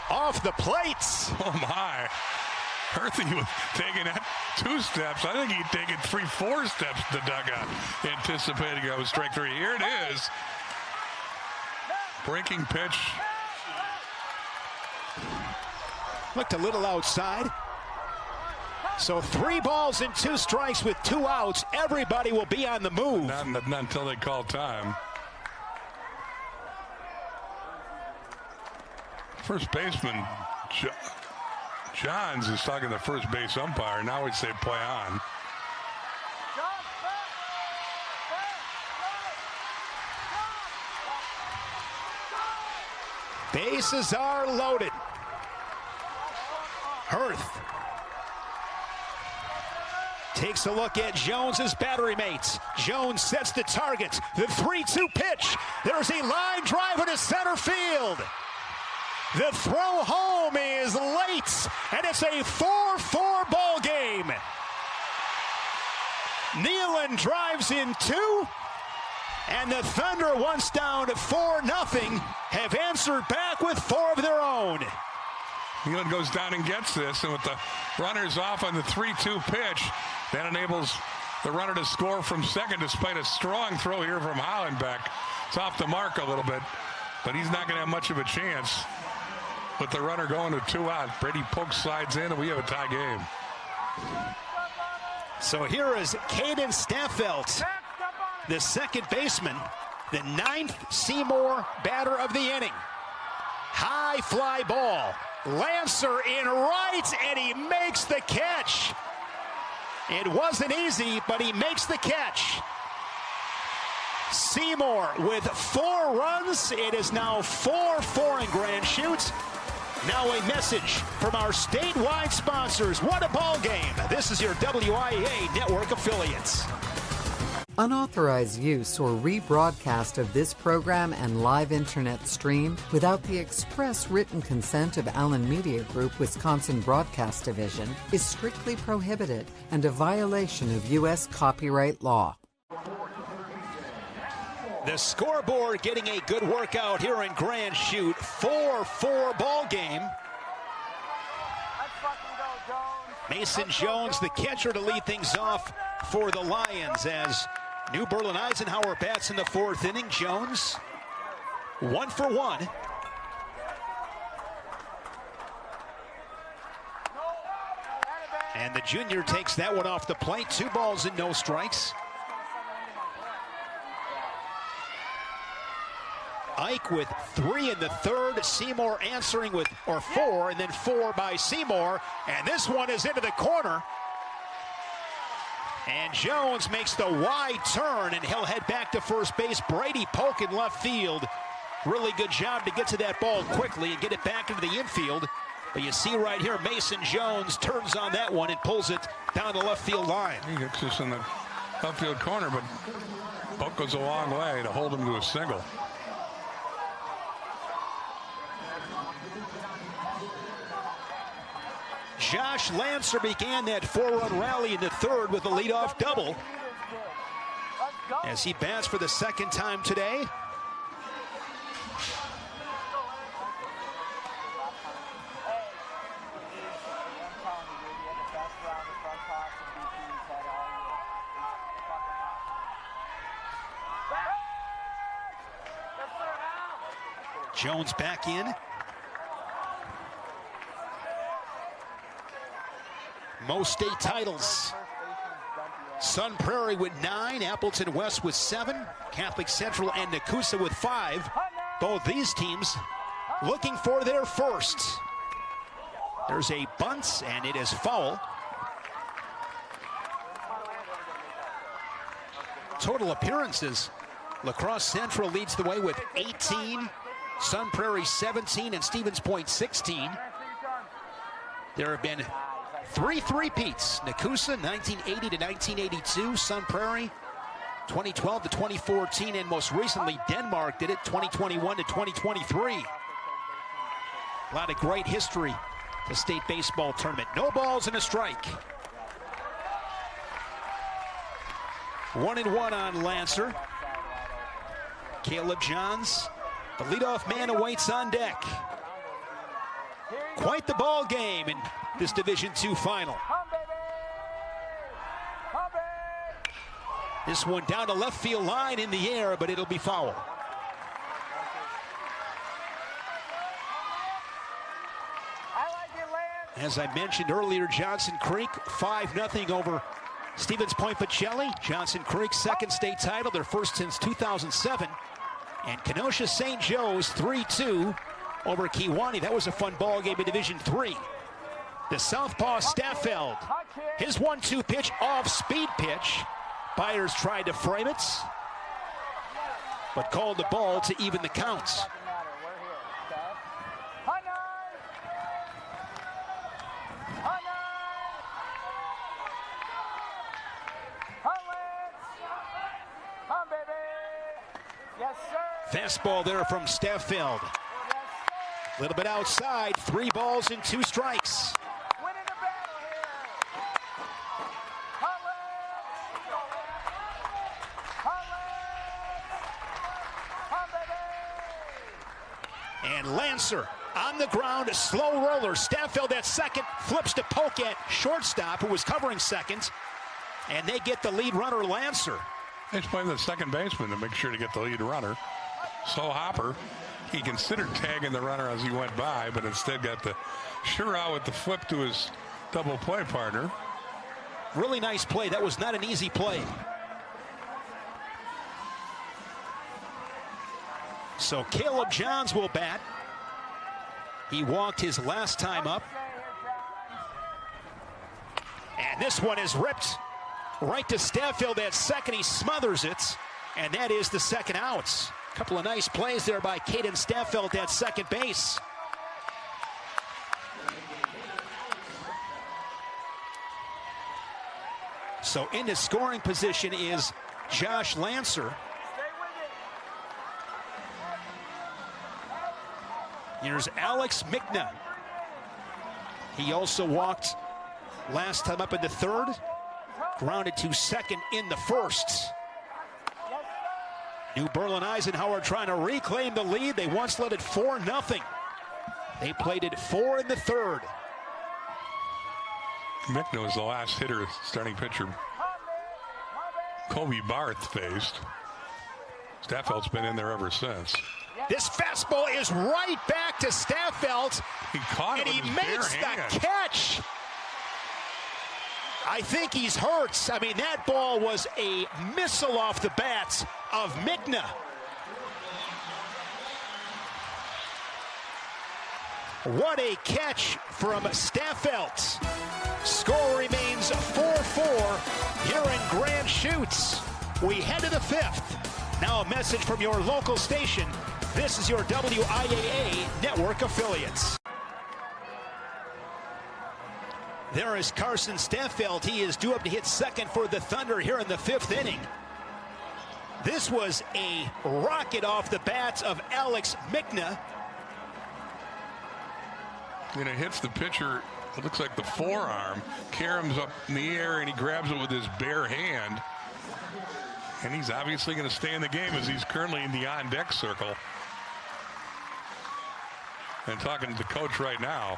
Speaker 1: off the plates.
Speaker 2: Oh my. Herthy was taking that 2 steps. I think he'd taken 3-4 steps to the dugout, anticipating I was strike 3. Here it is. Breaking pitch.
Speaker 1: Looked a little outside. So 3 balls and 2 strikes with 2 outs. Everybody will be on the move.
Speaker 2: Not until they call time. First baseman Johns is talking to the first base umpire. Now we'd say play on.
Speaker 1: Bases are loaded. Hurth takes a look at Jones's battery mates. Jones sets the target. The 3-2 pitch. There's a line drive into center field. The throw home is late, and it's a 4-4 ball game. Nealon drives in 2, and the Thunder, once down 4-0, have answered back with 4 of their own.
Speaker 2: Nealon goes down and gets this, and with the runners off on the 3-2 pitch, that enables the runner to score from second despite a strong throw here from Hollenbeck. It's off the mark a little bit, but he's not going to have much of a chance with the runner going to 2 out. Brady Polk slides in, and we have a tie game.
Speaker 1: So here is Caden Staffelt, the second baseman, the 9th Seymour batter of the inning. High fly ball. Lancer in right, and he makes the catch. It wasn't easy, but he makes the catch. Seymour with 4 runs. It is now 4-4 in Grand Chute. Now a message from our statewide sponsors. What a ball game. This is your WIAA network affiliates.
Speaker 4: Unauthorized use or rebroadcast of this program and live internet stream without the express written consent of Allen Media Group, Wisconsin Broadcast Division is strictly prohibited and a violation of U.S. copyright law.
Speaker 1: The scoreboard getting a good workout here in Grand Chute. 4-4 ball game. Mason Jones, the catcher, to lead things off for the Lions as New Berlin Eisenhower bats in the 4th inning. Jones, 1 for 1. And the junior takes that one off the plate. 2 balls and no strikes. Ike with 3 in the 3rd. Seymour answering with 4, and then 4 by Seymour. And this one is into the corner. And Jones makes the wide turn, and he'll head back to first base. Brady Polk in left field. Really good job to get to that ball quickly and get it back into the infield. But you see right here, Mason Jones turns on that one and pulls it down the left field line.
Speaker 2: He gets this in the outfield corner, but Polk goes a long way to hold him to a single.
Speaker 1: Josh Lancer began that 4-run rally in the 3rd with a leadoff double as he bats for the 2nd time today. Jones back in. Most state titles. Sun Prairie with 9, Appleton West with 7, Catholic Central and Nakusa with 5. Both these teams looking for their first. There's a bunt, and it is foul. Total appearances. La Crosse Central leads the way with 18, Sun Prairie 17, and Stevens Point 16. There have been 3 three-peats. Nakusa 1980 to 1982, Sun Prairie 2012 to 2014, and most recently Denmark did it 2021 to 2023. A lot of great history to state baseball tournament. No balls and a strike. 1-1 on Lancer. Caleb Johns, the leadoff man, awaits on deck. Quite the ball game in this Division II final. This one down the left field line in the air, but it'll be foul. As I mentioned earlier, Johnson Creek 5-0 over Stevens Point Pacelli. Johnson Creek, 2nd state title, their first since 2007. And Kenosha St. Joe's 3-2 over Kewanee. That was a fun ball game in Division III. The southpaw Staffeld, his 1-2 pitch, off-speed pitch. Byers tried to frame it, but called the ball to even the counts. Fastball there from Staffield. A little bit outside, 3 balls and 2 strikes.
Speaker 3: Winning the battle here.
Speaker 1: And Lancer on the ground, slow roller. Staffield at second, flips to Polk at shortstop, who was covering second. And they get the lead runner, Lancer.
Speaker 2: He's playing the second baseman to make sure to get the lead runner. So Hopper, he considered tagging the runner as he went by, but instead got the sure out with the flip to his double play partner.
Speaker 1: Really nice play. That was not an easy play. So Caleb Johns will bat. He walked his last time up. And this one is ripped right to Staffield at second. He smothers it, and that is the second out. A couple of nice plays there by Caden Staffield at second base. So into scoring position is Josh Lancer. Here's Alex Mickna. He also walked last time up in the third, grounded to second in the first. New Berlin Eisenhower trying to reclaim the lead. They once led it 4-0. They played it 4 in the third.
Speaker 2: Mickna was the last hitter starting pitcher Kobe Barth faced. Staffield's been in there ever since.
Speaker 1: This fastball is right back to Staffield.
Speaker 2: He caught it
Speaker 1: and
Speaker 2: with
Speaker 1: he
Speaker 2: his bare
Speaker 1: makes
Speaker 2: hand.
Speaker 1: the catch. I think he's hurt. I mean, that ball was a missile off the bats of Mickna. What a catch from Staffield. Score remains 4-4 here in Grand Chutes. We head to the 5th. Now a message from your local station. This is your WIAA network affiliates. There is Carson Staffield. He is due up to hit second for the Thunder here in the 5th inning. This was a rocket off the bats of Alex Mickna.
Speaker 2: And it hits the pitcher, it looks like the forearm. Karam's up in the air and he grabs it with his bare hand. And he's obviously going to stay in the game as he's currently in the on-deck circle. And talking to the coach right now.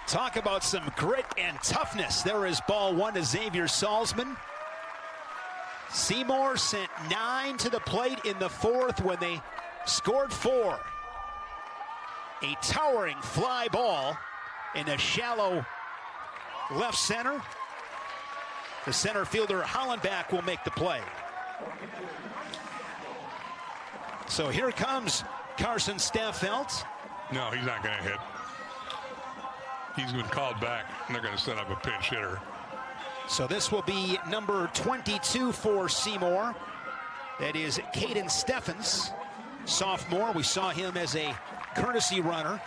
Speaker 1: Talk about some grit and toughness. There is ball 1 to Xavier Salzman. Seymour sent 9 to the plate in the 4th when they scored 4. A towering fly ball in a shallow left center. The center fielder Hollenbach will make the play. So here comes Carson Staffield.
Speaker 2: No, he's not going to hit. He's been called back, and they're going to set up a pinch hitter.
Speaker 1: So this will be number 22 for Seymour. That is Caden Steffens, sophomore. We saw him as a courtesy runner.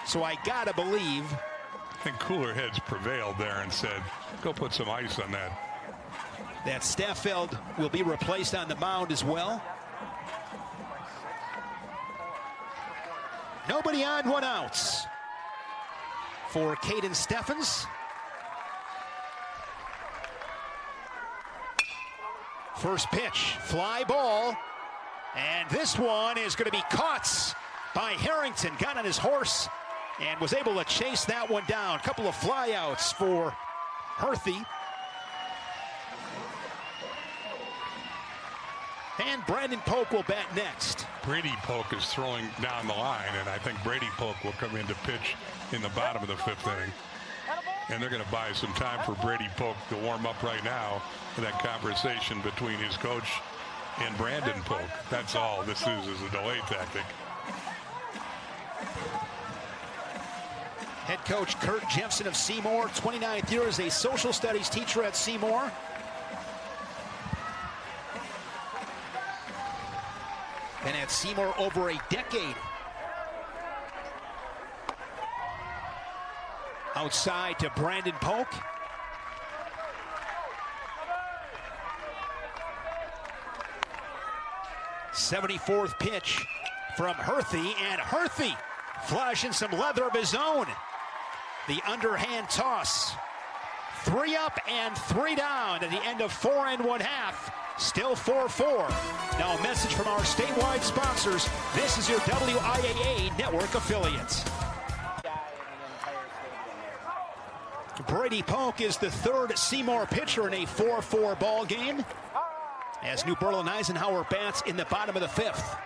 Speaker 1: So I gotta believe.
Speaker 2: I think cooler heads prevailed there and said, go put some ice on that.
Speaker 1: That Staffield will be replaced on the mound as well. Nobody on, 1 out for Caden Steffens. First pitch, fly ball. And this one is going to be caught by Harrington. Got on his horse and was able to chase that one down. A couple of flyouts for Herthy. And Brandon Polk will bat next.
Speaker 2: Brady Polk is throwing down the line, and I think Brady Polk will come in to pitch in the bottom of the 5th inning. And they're going to buy some time for Brady Polk to warm up right now for that conversation between his coach and Brandon Polk. That's all this is a delay tactic.
Speaker 1: Head coach Kurt Jepson of Seymour, 29th year as a social studies teacher at Seymour. Been at Seymour over a decade. Outside to Brandon Polk. 74th pitch from Herthy, and Herthy flashing some leather of his own. The underhand toss. 3 up and 3 down at the end of 4 1/2. Still 4-4. Now a message from our statewide sponsors. This is your WIAA network affiliate. Brady Polk is the 3rd Seymour pitcher in a 4-4 ball game as New Berlin Eisenhower bats in the bottom of the 5th.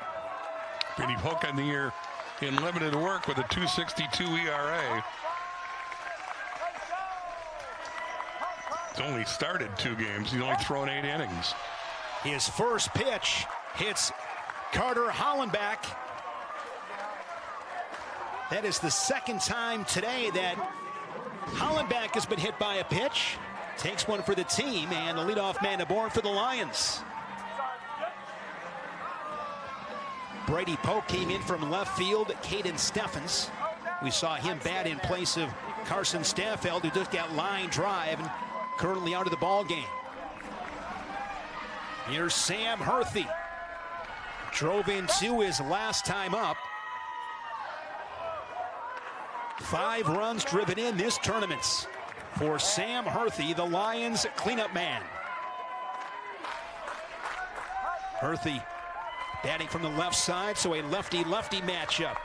Speaker 2: Brady Polk on the year in limited work with a 2.62 ERA. He's only started 2 games. He's only thrown 8 innings.
Speaker 1: His first pitch hits Carter Hollenbach. That is the second time today that Hollenbach has been hit by a pitch. Takes one for the team, and the leadoff man aboard for the Lions. Brady Polk came in from left field. Caden Steffens. We saw him bat in place of Carson Staffeld, who just got line drive and currently out of the ball game. Here's Sam Herthy. Drove into his last time up. 5 runs driven in this tournament for Sam Herthy, the Lions cleanup man. Herthy batting from the left side, so a lefty-lefty matchup.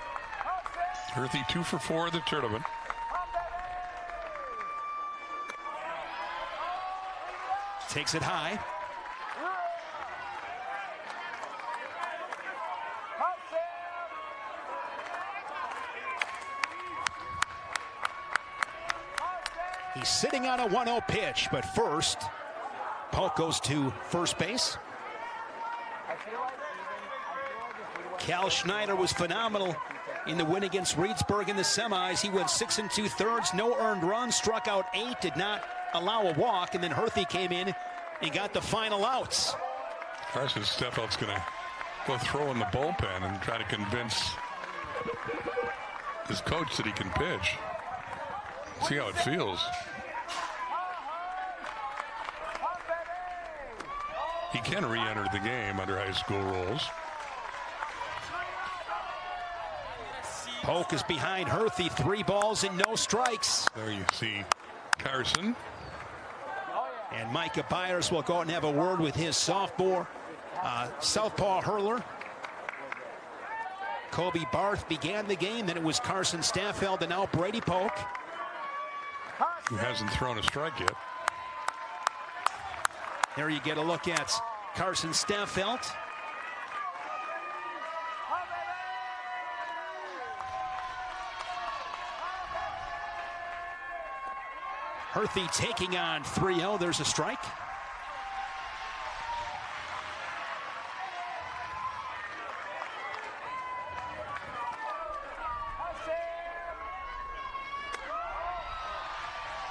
Speaker 2: Herthy 2 for 4 of the tournament.
Speaker 1: Takes it high. He's sitting on a 1-0 pitch, but first, Polk goes to first base. Cal Schneider was phenomenal in the win against Reedsburg in the semis. He went 6 2/3, no earned runs, struck out 8, did not allow a walk, and then Herthy came in and got the final outs.
Speaker 2: Carson Steffeld's going to go throw in the bullpen and try to convince his coach that he can pitch. See how it feels. He can re-enter the game under high school rules.
Speaker 1: Polk is behind Herthy, 3 balls and no strikes.
Speaker 2: There you see Carson.
Speaker 1: And Micah Byers will go out and have a word with his southpaw hurler. Kobe Barth began the game, then it was Carson Staffeld, and now Brady Polk,
Speaker 2: who hasn't thrown a strike yet.
Speaker 1: There you get a look at Carson Staffeld. Herthy taking on 3-0. There's a strike.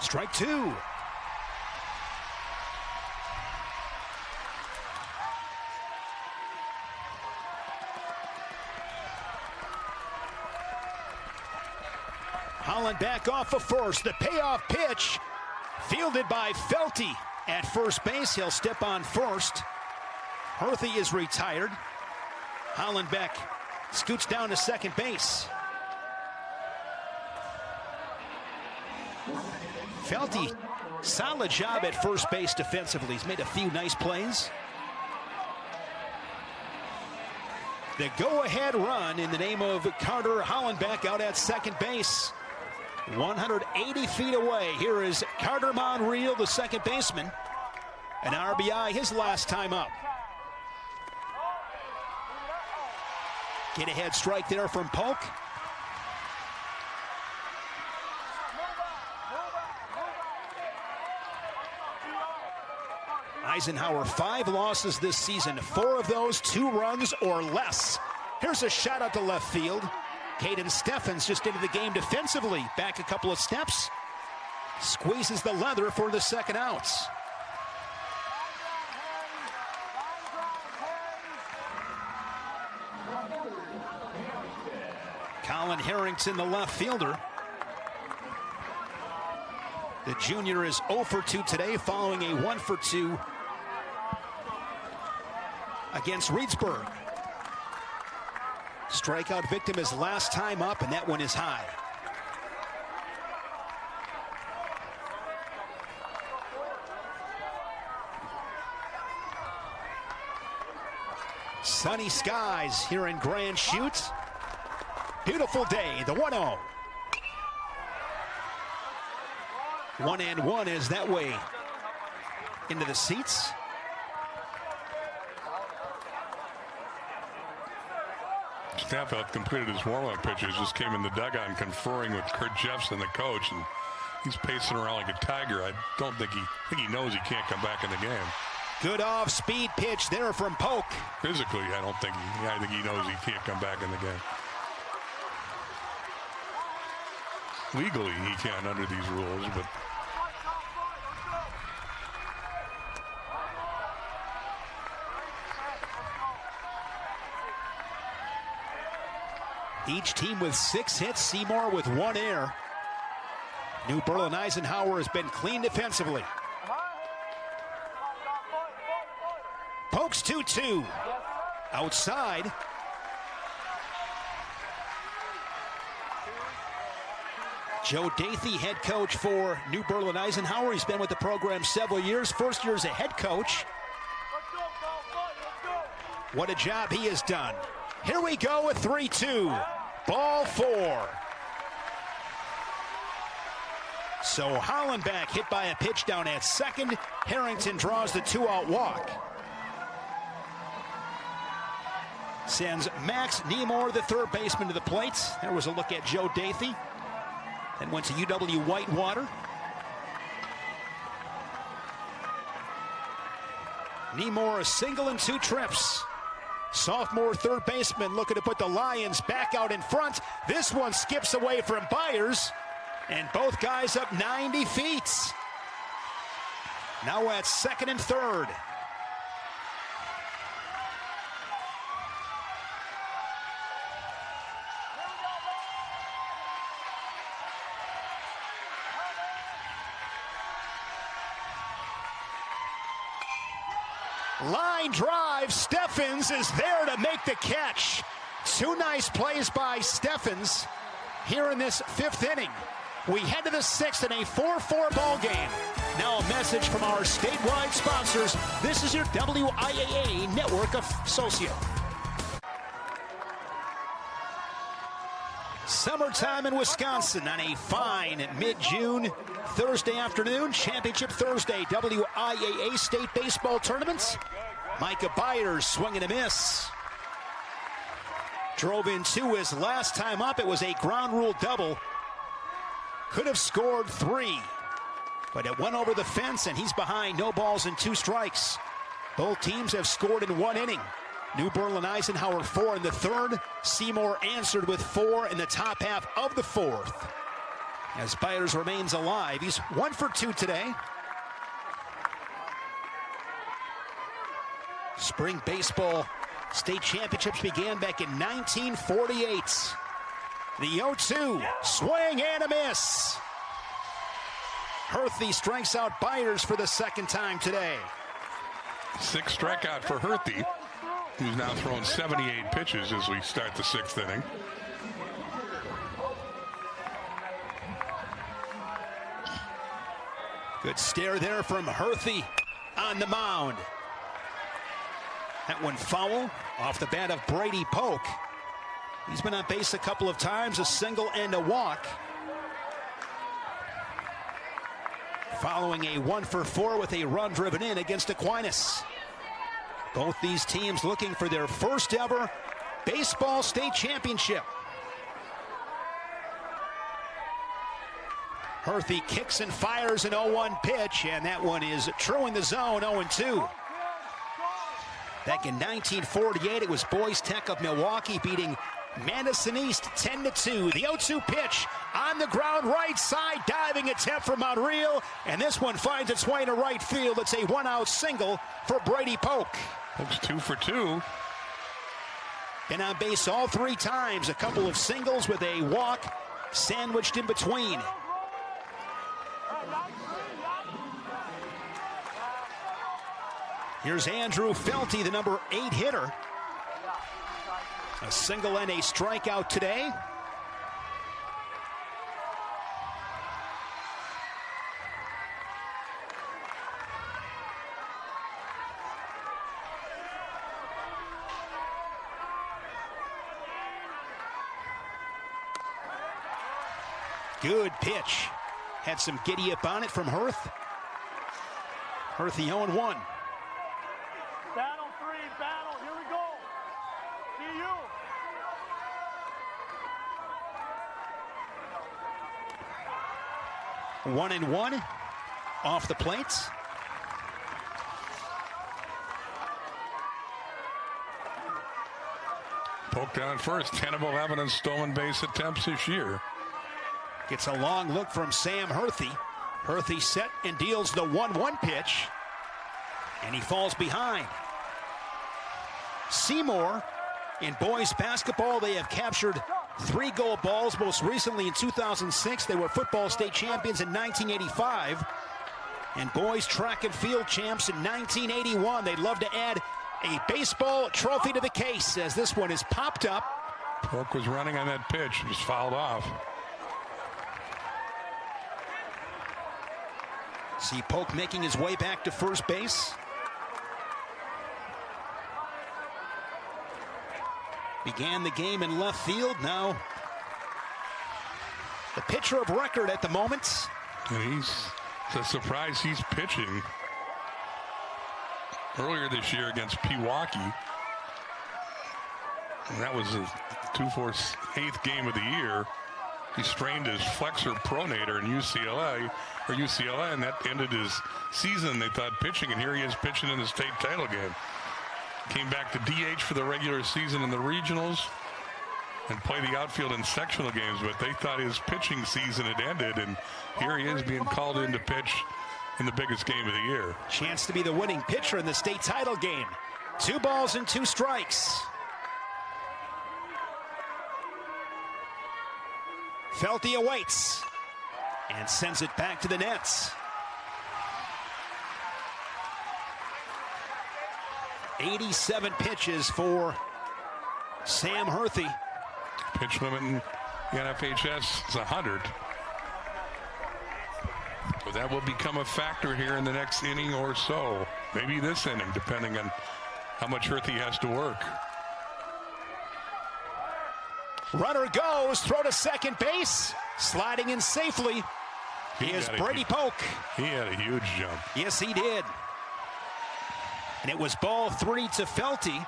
Speaker 1: Strike 2. Holland back off of first. The payoff pitch fielded by Felty at first base. He'll step on first. Herthy is retired. Hollenbeck scoots down to second base. Felty, solid job at first base defensively. He's made a few nice plays. The go-ahead run in the name of Carter Hollenbeck out at second base. 180 feet away. Here is Carter Monreal, the second baseman. An RBI his last time up. Get ahead strike there from Polk. Eisenhower 5 losses this season. 4 of those 2 runs or less. Here's a shot out to left field. Caden Steffens just into the game defensively. Back a couple of steps. Squeezes the leather for the second outs. Colin Harrington, the left fielder. The junior is 0 for 2 today, following a 1 for 2 against Reedsburg. Strikeout victim his last time up, and that one is high. Sunny skies here in Grand Chute. Beautiful day, the 1-0. 1-1 is that way into the seats.
Speaker 2: Stafford completed his warm-up pitches, just came in the dugout conferring with Kurt Jeffson, the coach, and he's pacing around like a tiger. I think he knows he can't come back in the game.
Speaker 1: Good off-speed pitch there from Polk.
Speaker 2: Physically, I think he knows he can't come back in the game. Legally, he can under these rules, but
Speaker 1: each team with 6 hits, Seymour with 1 error. New Berlin Eisenhower has been clean defensively. Pokes 2-2. Outside. Joe Dathy, head coach for New Berlin Eisenhower. He's been with the program several years. First year as a head coach. What a job he has done. Here we go with 3-2. Ball 4. So Hollenbach hit by a pitch down at second. Harrington draws the 2-out walk. Sends Max Seymour, the third baseman, to the plate. There was a look at Joe Dathy. Then went to UW Whitewater. Seymour a single and 2 trips. Sophomore third baseman looking to put the Lions back out in front. This one skips away from Byers, and both guys up 90 feet. Now at second and third. Line drive, Steffens is there to make the catch. 2 nice plays by Steffens here in this 5th inning. We head to the 6th in a 4-4 ball game. Now a message from our statewide sponsors. This is your WIAA network associate. Summertime in Wisconsin on a fine mid-June Thursday afternoon. Championship Thursday WIAA State Baseball Tournament. Micah Byers swing and a miss. Drove in 2 his last time up. It was a ground rule double. Could have scored 3, but it went over the fence, and he's behind. No balls and 2 strikes. Both teams have scored in 1 inning. New Berlin Eisenhower 4 in the 3rd. Seymour answered with 4 in the top half of the 4th. As Byers remains alive, he's 1 for 2 today. Spring baseball state championships began back in 1948. The 0-2, swing and a miss. Herthy strikes out Byers for the 2nd time today.
Speaker 2: 6th strikeout for Herthy, who's now thrown 78 pitches as we start the 6th inning.
Speaker 1: Good stare there from Herthy on the mound. That one foul off the bat of Brady Polk. He's been on base a couple of times, a single and a walk. Following a 1 for 4 with a run driven in against Aquinas. Both these teams looking for their first ever baseball state championship. Herthy kicks and fires an 0-1 pitch, and that one is true in the zone, 0-2. Back in 1948, it was Boys Tech of Milwaukee beating Madison East 10-2. The 0-2 pitch on the ground, right side, diving attempt from Monreal, and this one finds its way to right field. It's a 1-out single for Brady Polk.
Speaker 2: Polk's 2 for 2.
Speaker 1: Been on base all 3 times. A couple of singles with a walk sandwiched in between. Here's Andrew Felty, the number 8 hitter. A single and a strikeout today. Good pitch. Had some giddy up on it from Hurth. Hurth the 0-1.
Speaker 3: Battle 3, battle. Here we go. See you.
Speaker 1: 1-1 off the plates.
Speaker 2: Polk down at first. 10 of 11 on stolen base attempts this year.
Speaker 1: Gets a long look from Sam Hurthie. Hurthie set and deals the 1-1 pitch. And he falls behind. Seymour, in boys basketball, they have captured 3 gold balls. Most recently in 2006, they were football state champions in 1985. And boys track and field champs in 1981. They'd love to add a baseball trophy to the case as this one is popped up.
Speaker 2: Polk was running on that pitch. He was fouled off.
Speaker 1: See Polk making his way back to first base. Began the game in left field. Now the pitcher of record at the moment.
Speaker 2: And it's a surprise he's pitching. Earlier this year against Pewaukee. And that was his 2/4 game of the year. He strained his flexor pronator in UCLA, and that ended his season, they thought, pitching, and here he is pitching in the state title game. Came back to DH for the regular season in the regionals and played the outfield in sectional games, but they thought his pitching season had ended, and here he is being called in to pitch in the biggest game of the year.
Speaker 1: Chance to be the winning pitcher in the state title game. 2 balls and 2 strikes. Felty awaits and sends it back to the nets. 87 pitches for Sam Hurthie.
Speaker 2: Pitch limit in the NFHS is 100. So that will become a factor here in the next inning or so. Maybe this inning, depending on how much Hurthie has to work.
Speaker 1: Runner goes, throw to second base, sliding in safely. He is Brady Polk.
Speaker 2: He had a huge jump.
Speaker 1: Yes, he did. And it was ball 3 to Felty.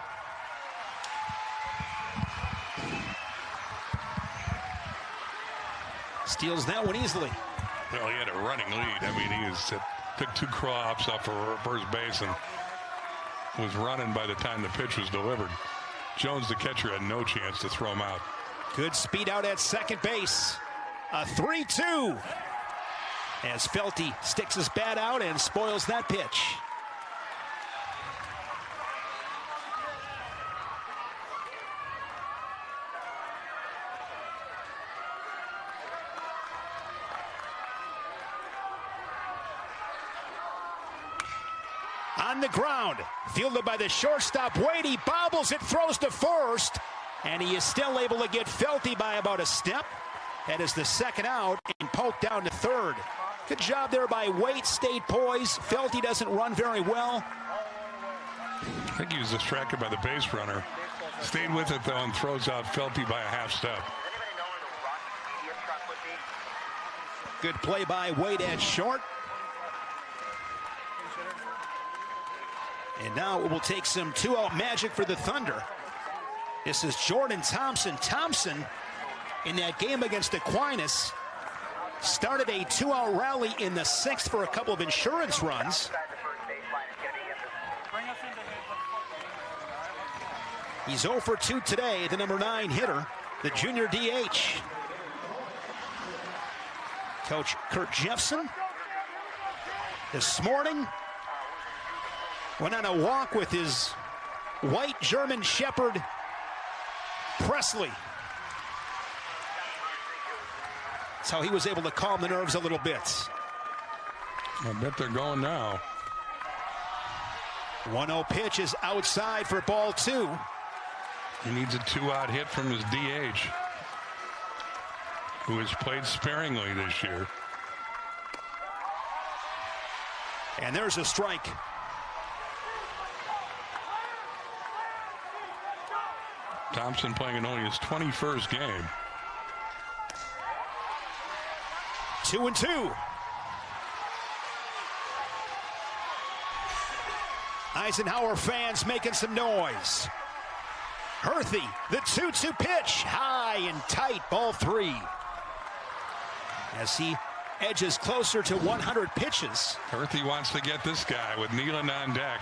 Speaker 1: Steals that one easily.
Speaker 2: Well, he had a running lead. I mean, took 2 crops off of first base and was running by the time the pitch was delivered. Jones, the catcher, had no chance to throw him out.
Speaker 1: Good speed out at second base. A 3-2 as Felty sticks his bat out and spoils that pitch. On the ground, fielded by the shortstop Wade. He bobbles it, throws to first, and he is still able to get Felty by about a step. That is the second out, and Polk down to third. Good job there by Wade. Stayed poised. Felty doesn't run very well.
Speaker 2: I think he was distracted by the base runner. Stayed with it, though, and throws out Felty by a half step.
Speaker 1: Good play by Wade at short. And now it will take some 2-out magic for the Thunder. This is Jordan Thompson. Thompson, in that game against Aquinas, started a 2-out rally in the 6th for a couple of insurance runs. He's 0 for 2 today, the number 9 hitter, the junior DH. Coach Kurt Jeffson this morning went on a walk with his white German Shepherd, Presley. That's how he was able to calm the nerves a little bit.
Speaker 2: I bet they're going now.
Speaker 1: 1-0 pitch is outside for ball 2.
Speaker 2: He needs a 2-out hit from his DH, who has played sparingly this year.
Speaker 1: And there's a strike.
Speaker 2: Thompson playing in only his 21st game.
Speaker 1: 2-2. Eisenhower fans making some noise. Herthy, the 2-2 pitch, high and tight, ball 3. As he edges closer to 100 pitches.
Speaker 2: Herthy wants to get this guy with Nealon on deck.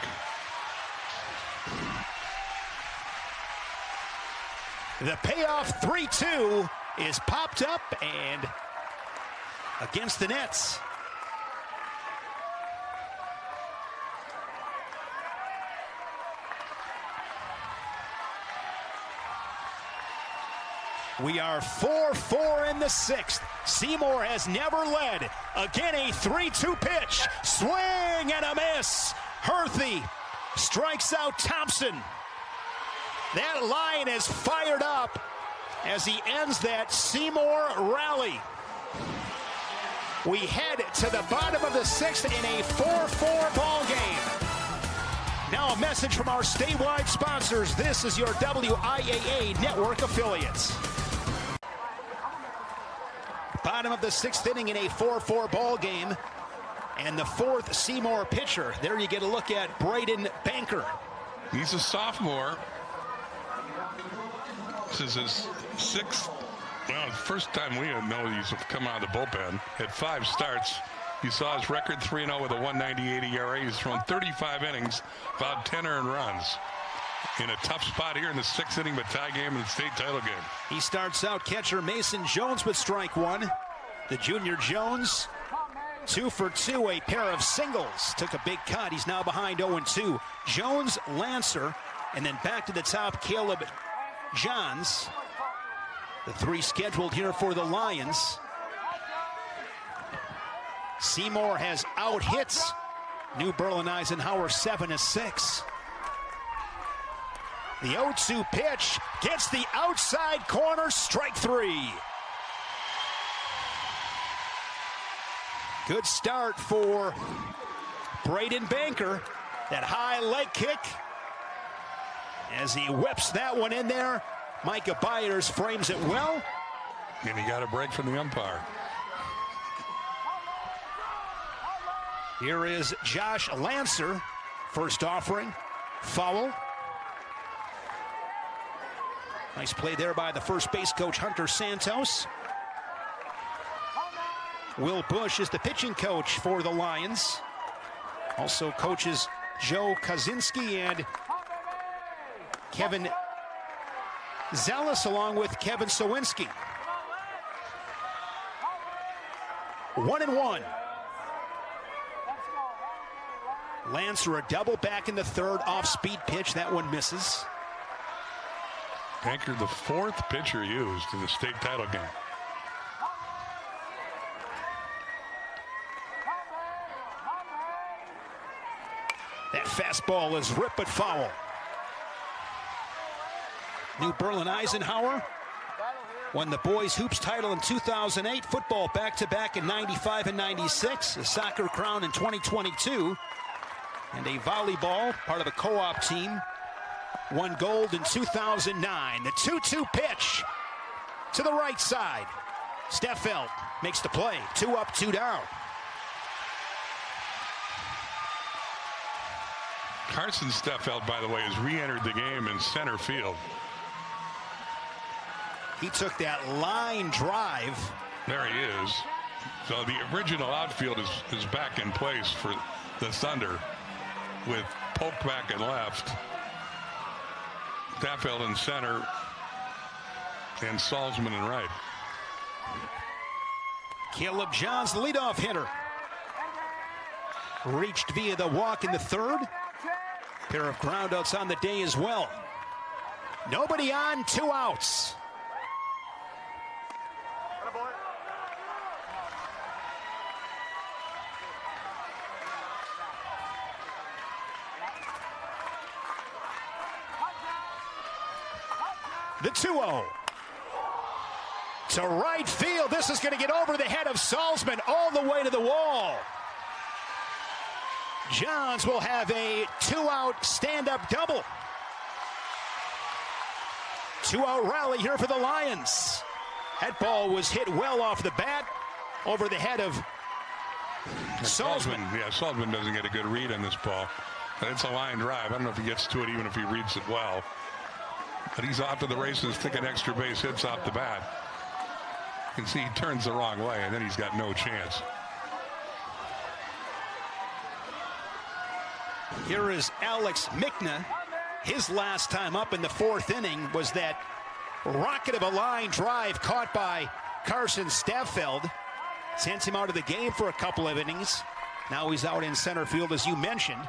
Speaker 1: The payoff 3-2 is popped up and against the nets. We are 4-4 in the 6th. Seymour has never led. Again, a 3-2 pitch. Swing and a miss. Herthy strikes out Thompson. That line is fired up as he ends that Seymour rally. We head to the bottom of the 6th in a 4-4 ball game. Now a message from our statewide sponsors. This is your WIAA network affiliates. Bottom of the 6th inning in a 4-4 ball game. And the 4th Seymour pitcher. There you get a look at Braden Banker.
Speaker 2: He's a sophomore. This is his 6th, well, first time we know he's come out of the bullpen. At 5 starts, you saw his record 3-0 with a 1.98 ERA. He's thrown 35 innings, about 10 earned runs. In a tough spot here in the 6th inning, but tie game in the state title game.
Speaker 1: He starts out catcher Mason Jones with strike 1. The junior Jones, 2 for 2, a pair of singles. Took a big cut. He's now behind 0-2. Jones, Lancer, and then back to the top, Caleb Johns. The 3 scheduled here for the Lions. Seymour has out hits New Berlin Eisenhower 7-6. The 0-2 pitch gets the outside corner, strike 3. Good start for Braden Banker. That high leg kick as he whips that one in there. Micah Byers frames it well.
Speaker 2: And he got a break from the umpire.
Speaker 1: Here is Josh Lancer. First offering. Foul. Nice play there by the first base coach, Hunter Santos. Will Bush is the pitching coach for the Lions. Also coaches Joe Kaczynski and Kevin Zealous, along with Kevin Sowinski. 1-1. Lancer a double back in the 3rd, off-speed pitch. That one misses.
Speaker 2: Banker, the 4th pitcher used in the state title game.
Speaker 1: That fastball is ripped but foul. New Berlin Eisenhower won the boys hoops title in 2008, football back-to-back in 95 and 96, a soccer crown in 2022, and a volleyball, part of the co-op team, won gold in 2009. The 2-2 pitch to the right side. Steffeld makes the play. 2 up, 2 down.
Speaker 2: Carson Steffeld, by the way, has re-entered the game in center field.
Speaker 1: He took that line drive.
Speaker 2: There he is. So the original outfield is back in place for the Thunder with Polk back and left, Steffeld in center, and Salzman in right.
Speaker 1: Caleb Johns, the leadoff hitter. Reached via the walk in the 3rd. Pair of groundouts on the day as well. Nobody on, 2 outs. The 2-0. To right field. This is going to get over the head of Salzman all the way to the wall. Johns will have a 2-out stand-up double. 2-out rally here for the Lions. That ball was hit well off the bat over the head of Salzman.
Speaker 2: Yeah, Salzman doesn't get a good read on this ball. And it's a line drive. I don't know if he gets to it even if he reads it well. But he's off to the races, taking extra base hits off the bat. You can see he turns the wrong way, and then he's got no chance.
Speaker 1: Here is Alex Michna. His last time up in the 4th inning was that rocket of a line drive caught by Carson Staffeld. Sends him out of the game for a couple of innings. Now he's out in center field, as you mentioned.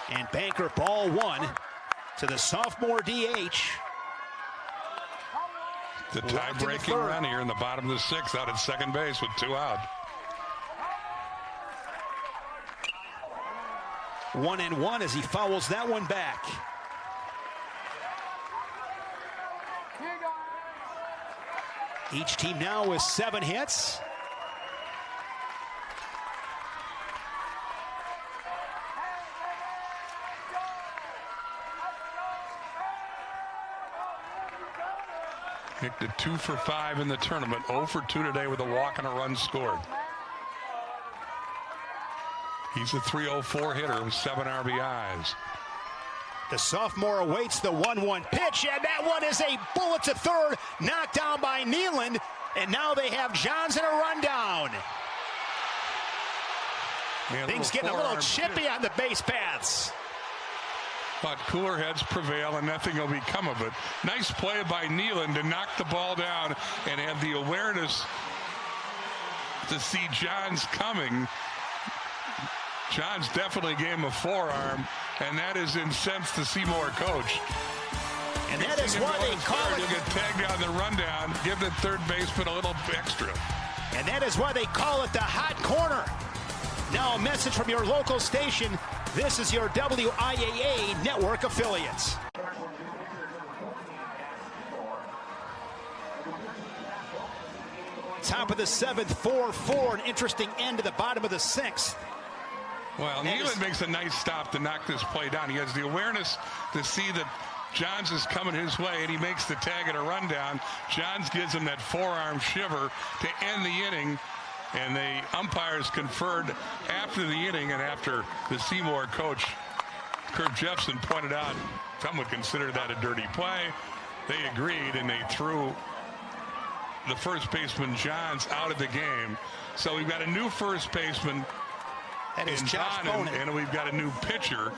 Speaker 1: And Banker, ball 1 to the sophomore DH.
Speaker 2: The tie-breaking run here in the bottom of the 6th out at second base with 2 out.
Speaker 1: 1-1 as he fouls that one back. Each team now with 7 hits.
Speaker 2: Hit the 2 for 5 in the tournament. 0 for 2 today with a walk and a run scored. He's a .304 hitter with 7 RBIs.
Speaker 1: The sophomore awaits the 1-1 pitch, and that one is a bullet to third, knocked down by Nealon, and now they have Johns in a rundown. Things getting a little chippy on the base paths.
Speaker 2: But cooler heads prevail, and nothing will become of it. Nice play by Nealon to knock the ball down and have the awareness to see Johns coming. Johns definitely gave him a forearm, and that has incensed the Seymour coach.
Speaker 1: And that is why they call it.
Speaker 2: You'll get tagged on the rundown, give the third baseman a little extra.
Speaker 1: And that is why they call it the hot corner. Now a message from your local station. This is your WIAA network affiliates. Top of the 7th, 4-4, an interesting end to the bottom of the 6th.
Speaker 2: Well, Nealon makes a nice stop to knock this play down. He has the awareness to see that Johns is coming his way, and he makes the tag and a rundown. Johns gives him that forearm shiver to end the inning, and the umpires conferred after the inning and after the Seymour coach, Kurt Jeffson, pointed out some would consider that a dirty play. They agreed, and they threw the first baseman, Johns, out of the game. So we've got a new first baseman.
Speaker 1: That is Josh Bonin.
Speaker 2: And we've got a new pitcher.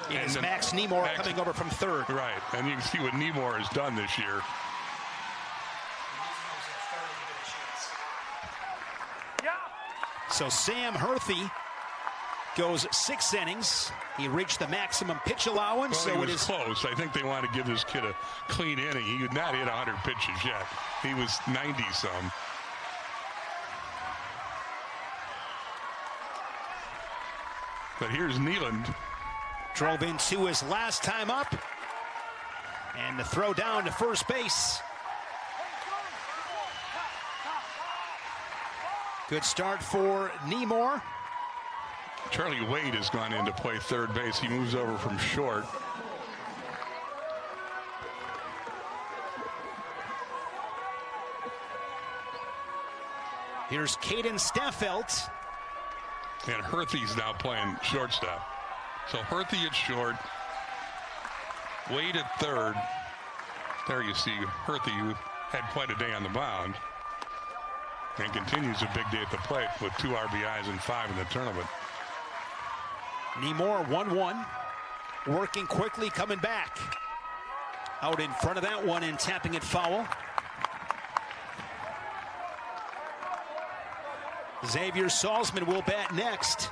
Speaker 1: It is Max Seymour coming over from third.
Speaker 2: Right, and you can see what Seymour has done this year.
Speaker 1: So Sam Herthy goes 6 innings. He reached the maximum pitch allowance.
Speaker 2: Well,
Speaker 1: so
Speaker 2: it was close. I think they want to give this kid a clean inning. He had not hit 100 pitches yet. He was 90-some. But here's Nealon.
Speaker 1: Drove into his last time up. And the throw down to first base. Good start for Seymour.
Speaker 2: Charlie Wade has gone in to play third base. He moves over from short.
Speaker 1: Here's Caden Staffelt.
Speaker 2: And Herthy's now playing shortstop. So Herthy at short. Wade at third. There you see Herthy, who had quite a day on the mound. And continues a big day at the plate with 2 RBIs and 5 in the tournament.
Speaker 1: Seymour 1-1. Working quickly, coming back. Out in front of that one and tapping it foul. Xavier Salzman will bat next.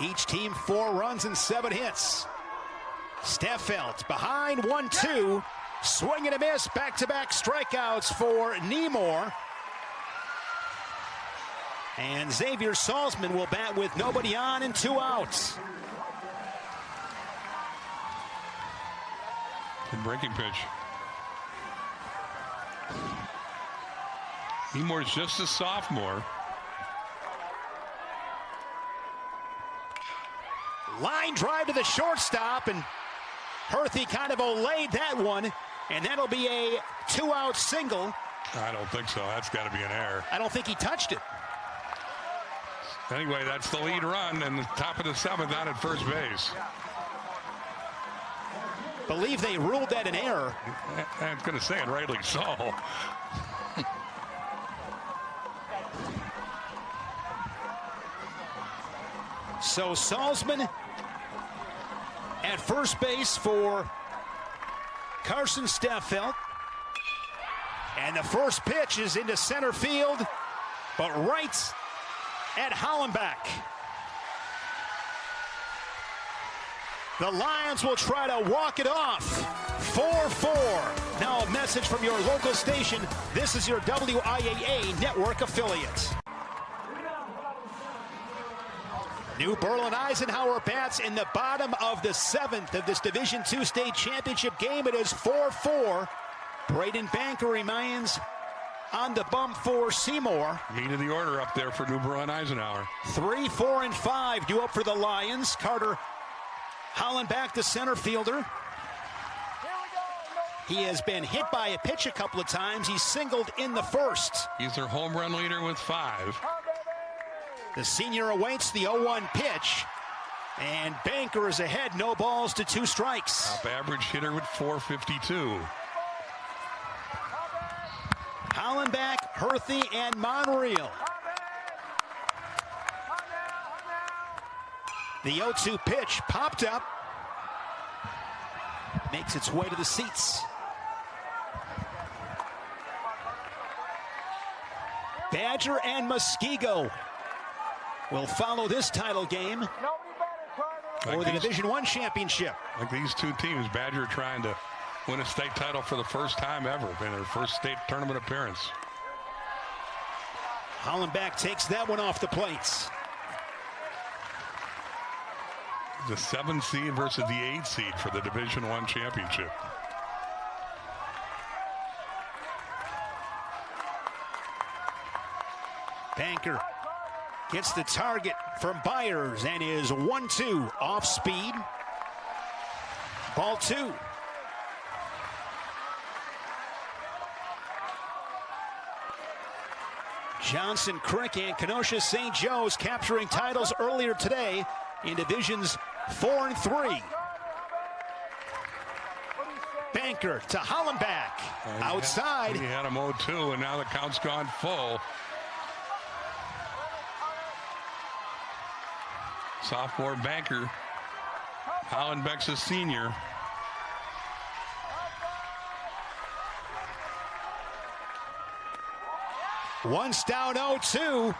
Speaker 1: Each team 4 runs and 7 hits. Staffelt behind 1-2. Swing and a miss. Back-to-back strikeouts for Seymour. And Xavier Salzman will bat with nobody on and 2 outs.
Speaker 2: Good breaking pitch. Seymour's just a sophomore.
Speaker 1: Line drive to the shortstop, and Herthy kind of olayed that one, and that'll be a 2-out single.
Speaker 2: I don't think so. That's got to be an error.
Speaker 1: I don't think he touched it.
Speaker 2: Anyway, that's the lead run, and the top of the 7th out at first base.
Speaker 1: Believe they ruled that an error.
Speaker 2: I was going to say it, rightly so.
Speaker 1: So Salzman at first base for Carson Steffelt. And the first pitch is into center field, but right at Hollenbach. The Lions will try to walk it off. 4-4. Now a message from your local station. This is your WIAA network affiliate. New Berlin Eisenhower bats in the bottom of the 7th of this Division II state championship game. It is 4-4. Braden Banker remains on the bump for Seymour.
Speaker 2: Meat of the order up there for New Berlin Eisenhower.
Speaker 1: 3, 4, and 5 due up for the Lions. Carter Hollenbach, the center fielder. He has been hit by a pitch a couple of times. He's singled in the first.
Speaker 2: He's their home run leader with 5.
Speaker 1: The senior awaits the 0-1 pitch, and Banker is ahead, no balls to 2 strikes.
Speaker 2: Top average hitter with 452.
Speaker 1: Hollenbach, Herthy, and Monreal. The 0-2 pitch popped up, makes its way to the seats. Badger and Muskego will follow this title game for the Division I championship.
Speaker 2: Like these two teams, Badger trying to win a state title for the first time ever in their first state tournament appearance.
Speaker 1: Hollenbach takes that one off the plates.
Speaker 2: The 7 seed versus the 8 seed for the Division I championship.
Speaker 1: Banker gets the target from Byers and is 1-2 off speed. Ball 2. Johnson, Crick, and Kenosha St. Joe's capturing titles earlier today in Divisions 4 and 3. Banker to Hollenbach. Outside.
Speaker 2: He had him 0-2, and now the count's gone full. Sophomore Banker. Hollenbach's a senior.
Speaker 1: Once down 0-2,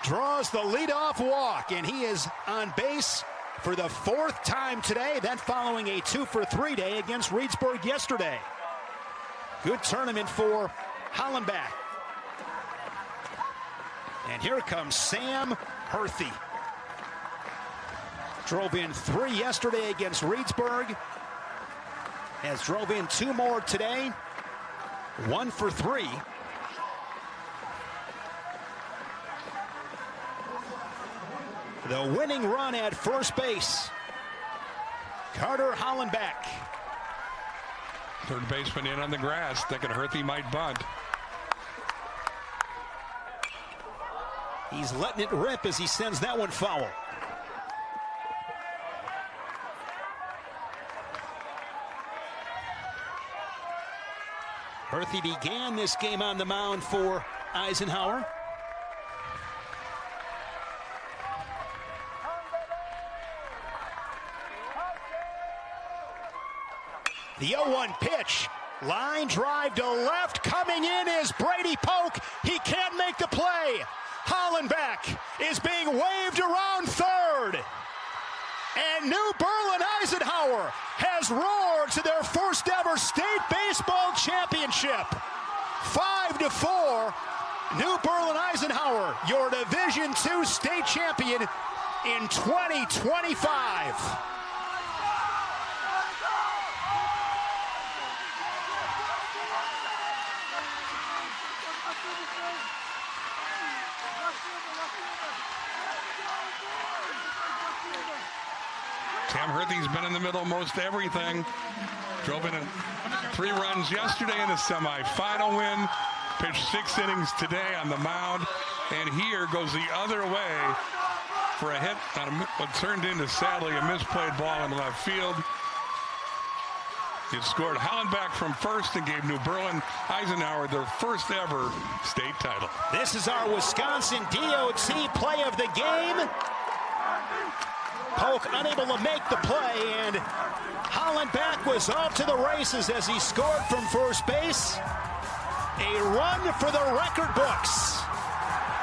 Speaker 1: draws the leadoff walk, and he is on base for the 4th time today. That following a 2-for-3 day against Reedsburg yesterday. Good tournament for Hollenbach. And here comes Sam Herthy. Drove in 3 yesterday against Reedsburg. Has drove in 2 more today. 1 for 3. The winning run at first base. Carter Hollenbach.
Speaker 2: Third baseman in on the grass, thinking Herthy might bunt.
Speaker 1: He's letting it rip as he sends that one foul. Herthy began this game on the mound for Eisenhower. The 0-1 pitch, line drive to left, coming in is Brady Polk. He can't make the play. Hollenbach is being waved around third. And New Berlin Eisenhower has roared to their first ever state baseball championship. 5-4, New Berlin Eisenhower, your Division II state champion in 2025.
Speaker 2: Sam Herthy's been in the middle of most everything. Drove in 3 runs yesterday in the semifinal win. Pitched 6 innings today on the mound. And here goes the other way for a hit on what turned into, sadly, a misplayed ball in left field. It scored Hollenbach from first and gave New Berlin Eisenhower their first ever state title.
Speaker 1: This is our Wisconsin DOT play of the game. Polk unable to make the play, and Hollenbach was off to the races as he scored from first base. A run for the record books.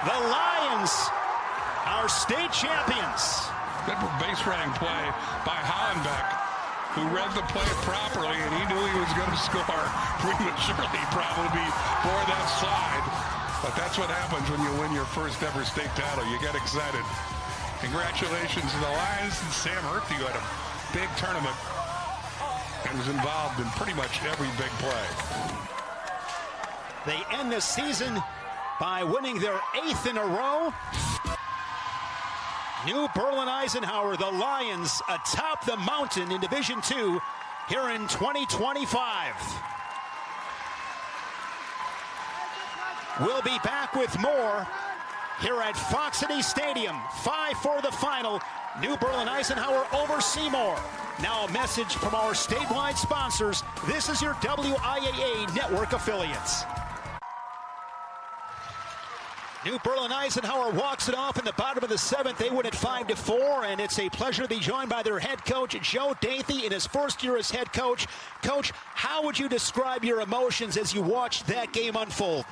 Speaker 1: The Lions are state champions.
Speaker 2: Good base running play by Hollenbach, who read the play properly, and he knew he was going to score prematurely, probably for that slide. But that's what happens when you win your first ever state title. You get excited. Congratulations to the Lions and Sam Herthy, who had a big tournament and was involved in pretty much every big play.
Speaker 1: They end the season by winning their 8th in a row. New Berlin Eisenhower, the Lions, atop the mountain in Division II here in 2025. We'll be back with more here at Fox City Stadium. 5 for the final. New Berlin Eisenhower over Seymour. Now a message from our statewide sponsors. This is your WIAA network affiliates. New Berlin Eisenhower walks it off in the bottom of the 7th. They win at 5-4, and it's a pleasure to be joined by their head coach, Joe Dathy, in his first year as head coach. Coach, how would you describe your emotions as you watched that game unfold?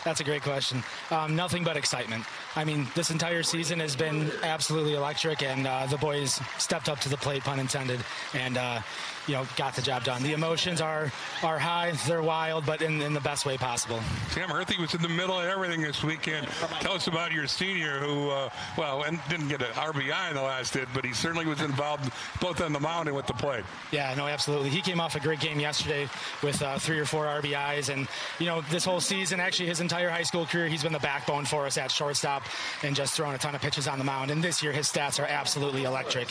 Speaker 5: That's a great question. Nothing but excitement. I mean, this entire season has been absolutely electric, and the boys stepped up to the plate, pun intended, and got the job done. The emotions are high, they're wild, but in the best way possible.
Speaker 2: Sam Herthy was in the middle of everything this weekend. Tell us about your senior who, and didn't get an RBI in the last hit, but he certainly was involved both on the mound and with the plate.
Speaker 5: Yeah, no, absolutely. He came off a great game yesterday with 3 or 4 RBIs, and, this whole season, actually his entire high school career, he's been the backbone for us at shortstop and just throwing a ton of pitches on the mound. And this year, his stats are absolutely electric.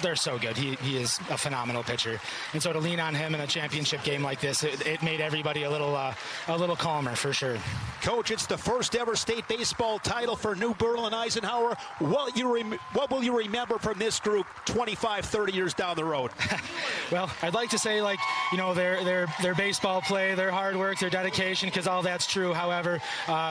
Speaker 5: They're so good. He is a phenomenal pitcher. And so to lean on him in a championship game like this, it made everybody a little calmer for sure.
Speaker 1: Coach, it's the first ever state baseball title for New Berlin Eisenhower. What will you remember from this group 25, 30 years down the road?
Speaker 5: Well, I'd like to say, their baseball play, their hard work, their dedication, because all that's true. However,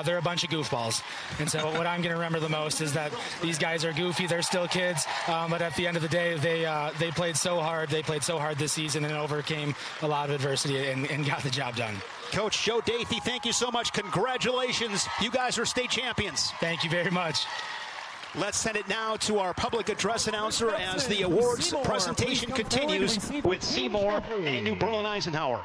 Speaker 5: they're a bunch of goofballs. And so what I'm going to remember the most is that these guys are goofy. They're still kids. But at the end of the day, they played so hard. They played so hard this season and overcame a lot of adversity and got the job done.
Speaker 1: Coach Joe Dathy, thank you so much. Congratulations. You guys are state champions.
Speaker 5: Thank you very much.
Speaker 1: Let's send it now to our public address announcer as the awards presentation continues with Seymour and New Berlin Eisenhower.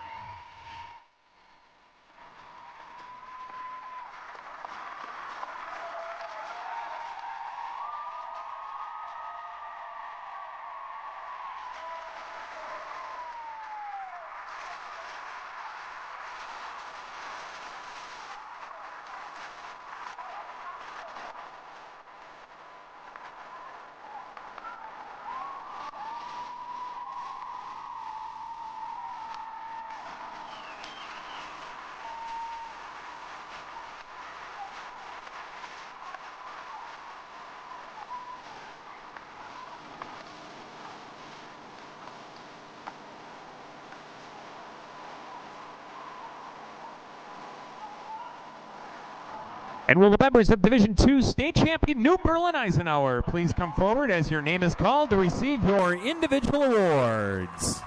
Speaker 6: And will the members of Division II State Champion New Berlin Eisenhower please come forward as your name is called to receive your individual awards.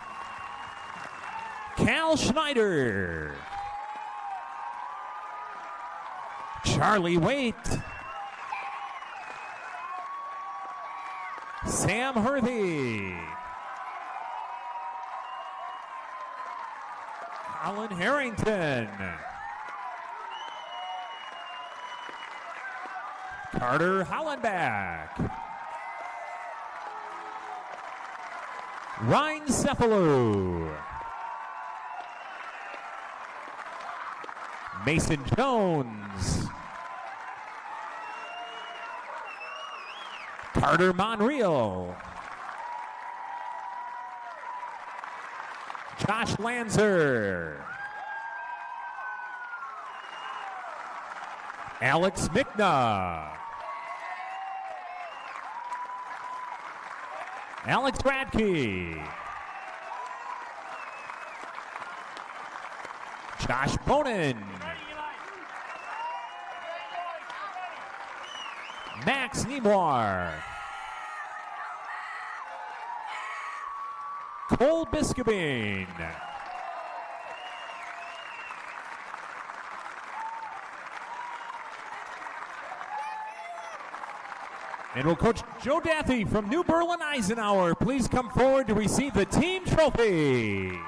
Speaker 6: Cal Schneider, Charlie Waite, Sam Herthy, Colin Harrington, Carter Hollenbach. Ryan Cefalu. Mason Jones. Carter Monreal. Josh Lanzer. Alex Mickna. Alex Radke. Josh Bonin. Max Nemoir. Cole Biscabine. And will Coach Joe Daffy from New Berlin Eisenhower please come forward to receive the team trophy.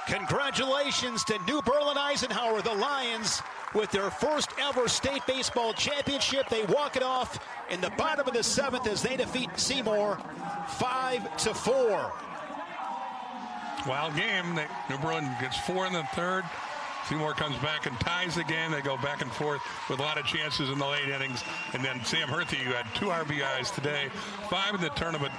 Speaker 1: Congratulations to New Berlin Eisenhower, the Lions, with their first ever state baseball championship. They walk it off in the bottom of the 7th as they defeat Seymour 5-4.
Speaker 2: Wild game. New Berlin gets 4 in the 3rd. Seymour comes back and ties the game. They go back and forth with a lot of chances in the late innings. And then Sam Herthy, who had 2 RBIs today, 5 in the tournament,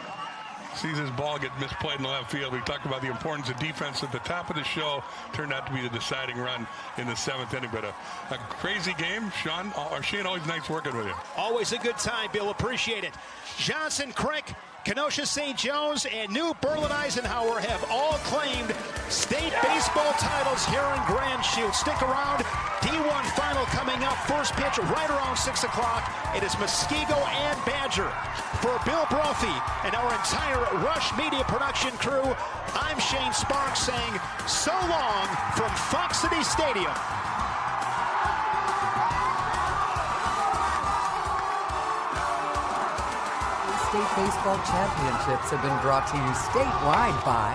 Speaker 2: sees his ball get misplayed in the left field. We talked about the importance of defense at the top of the show. Turned out to be the deciding run in the 7th inning. But a crazy game. Shane, always nice working with you.
Speaker 1: Always a good time, Bill. Appreciate it. Johnson, Crick, Kenosha St. Jones, and New Berlin Eisenhower have all claimed state baseball titles here in Grand Chute. Stick around. D1 final coming up. First pitch right around 6 o'clock. It is Muskego and Badger. For Bill Brophy and our entire Rush Media production crew, I'm Shane Sparks saying so long from Fox City Stadium.
Speaker 4: State baseball championships have been brought to you statewide by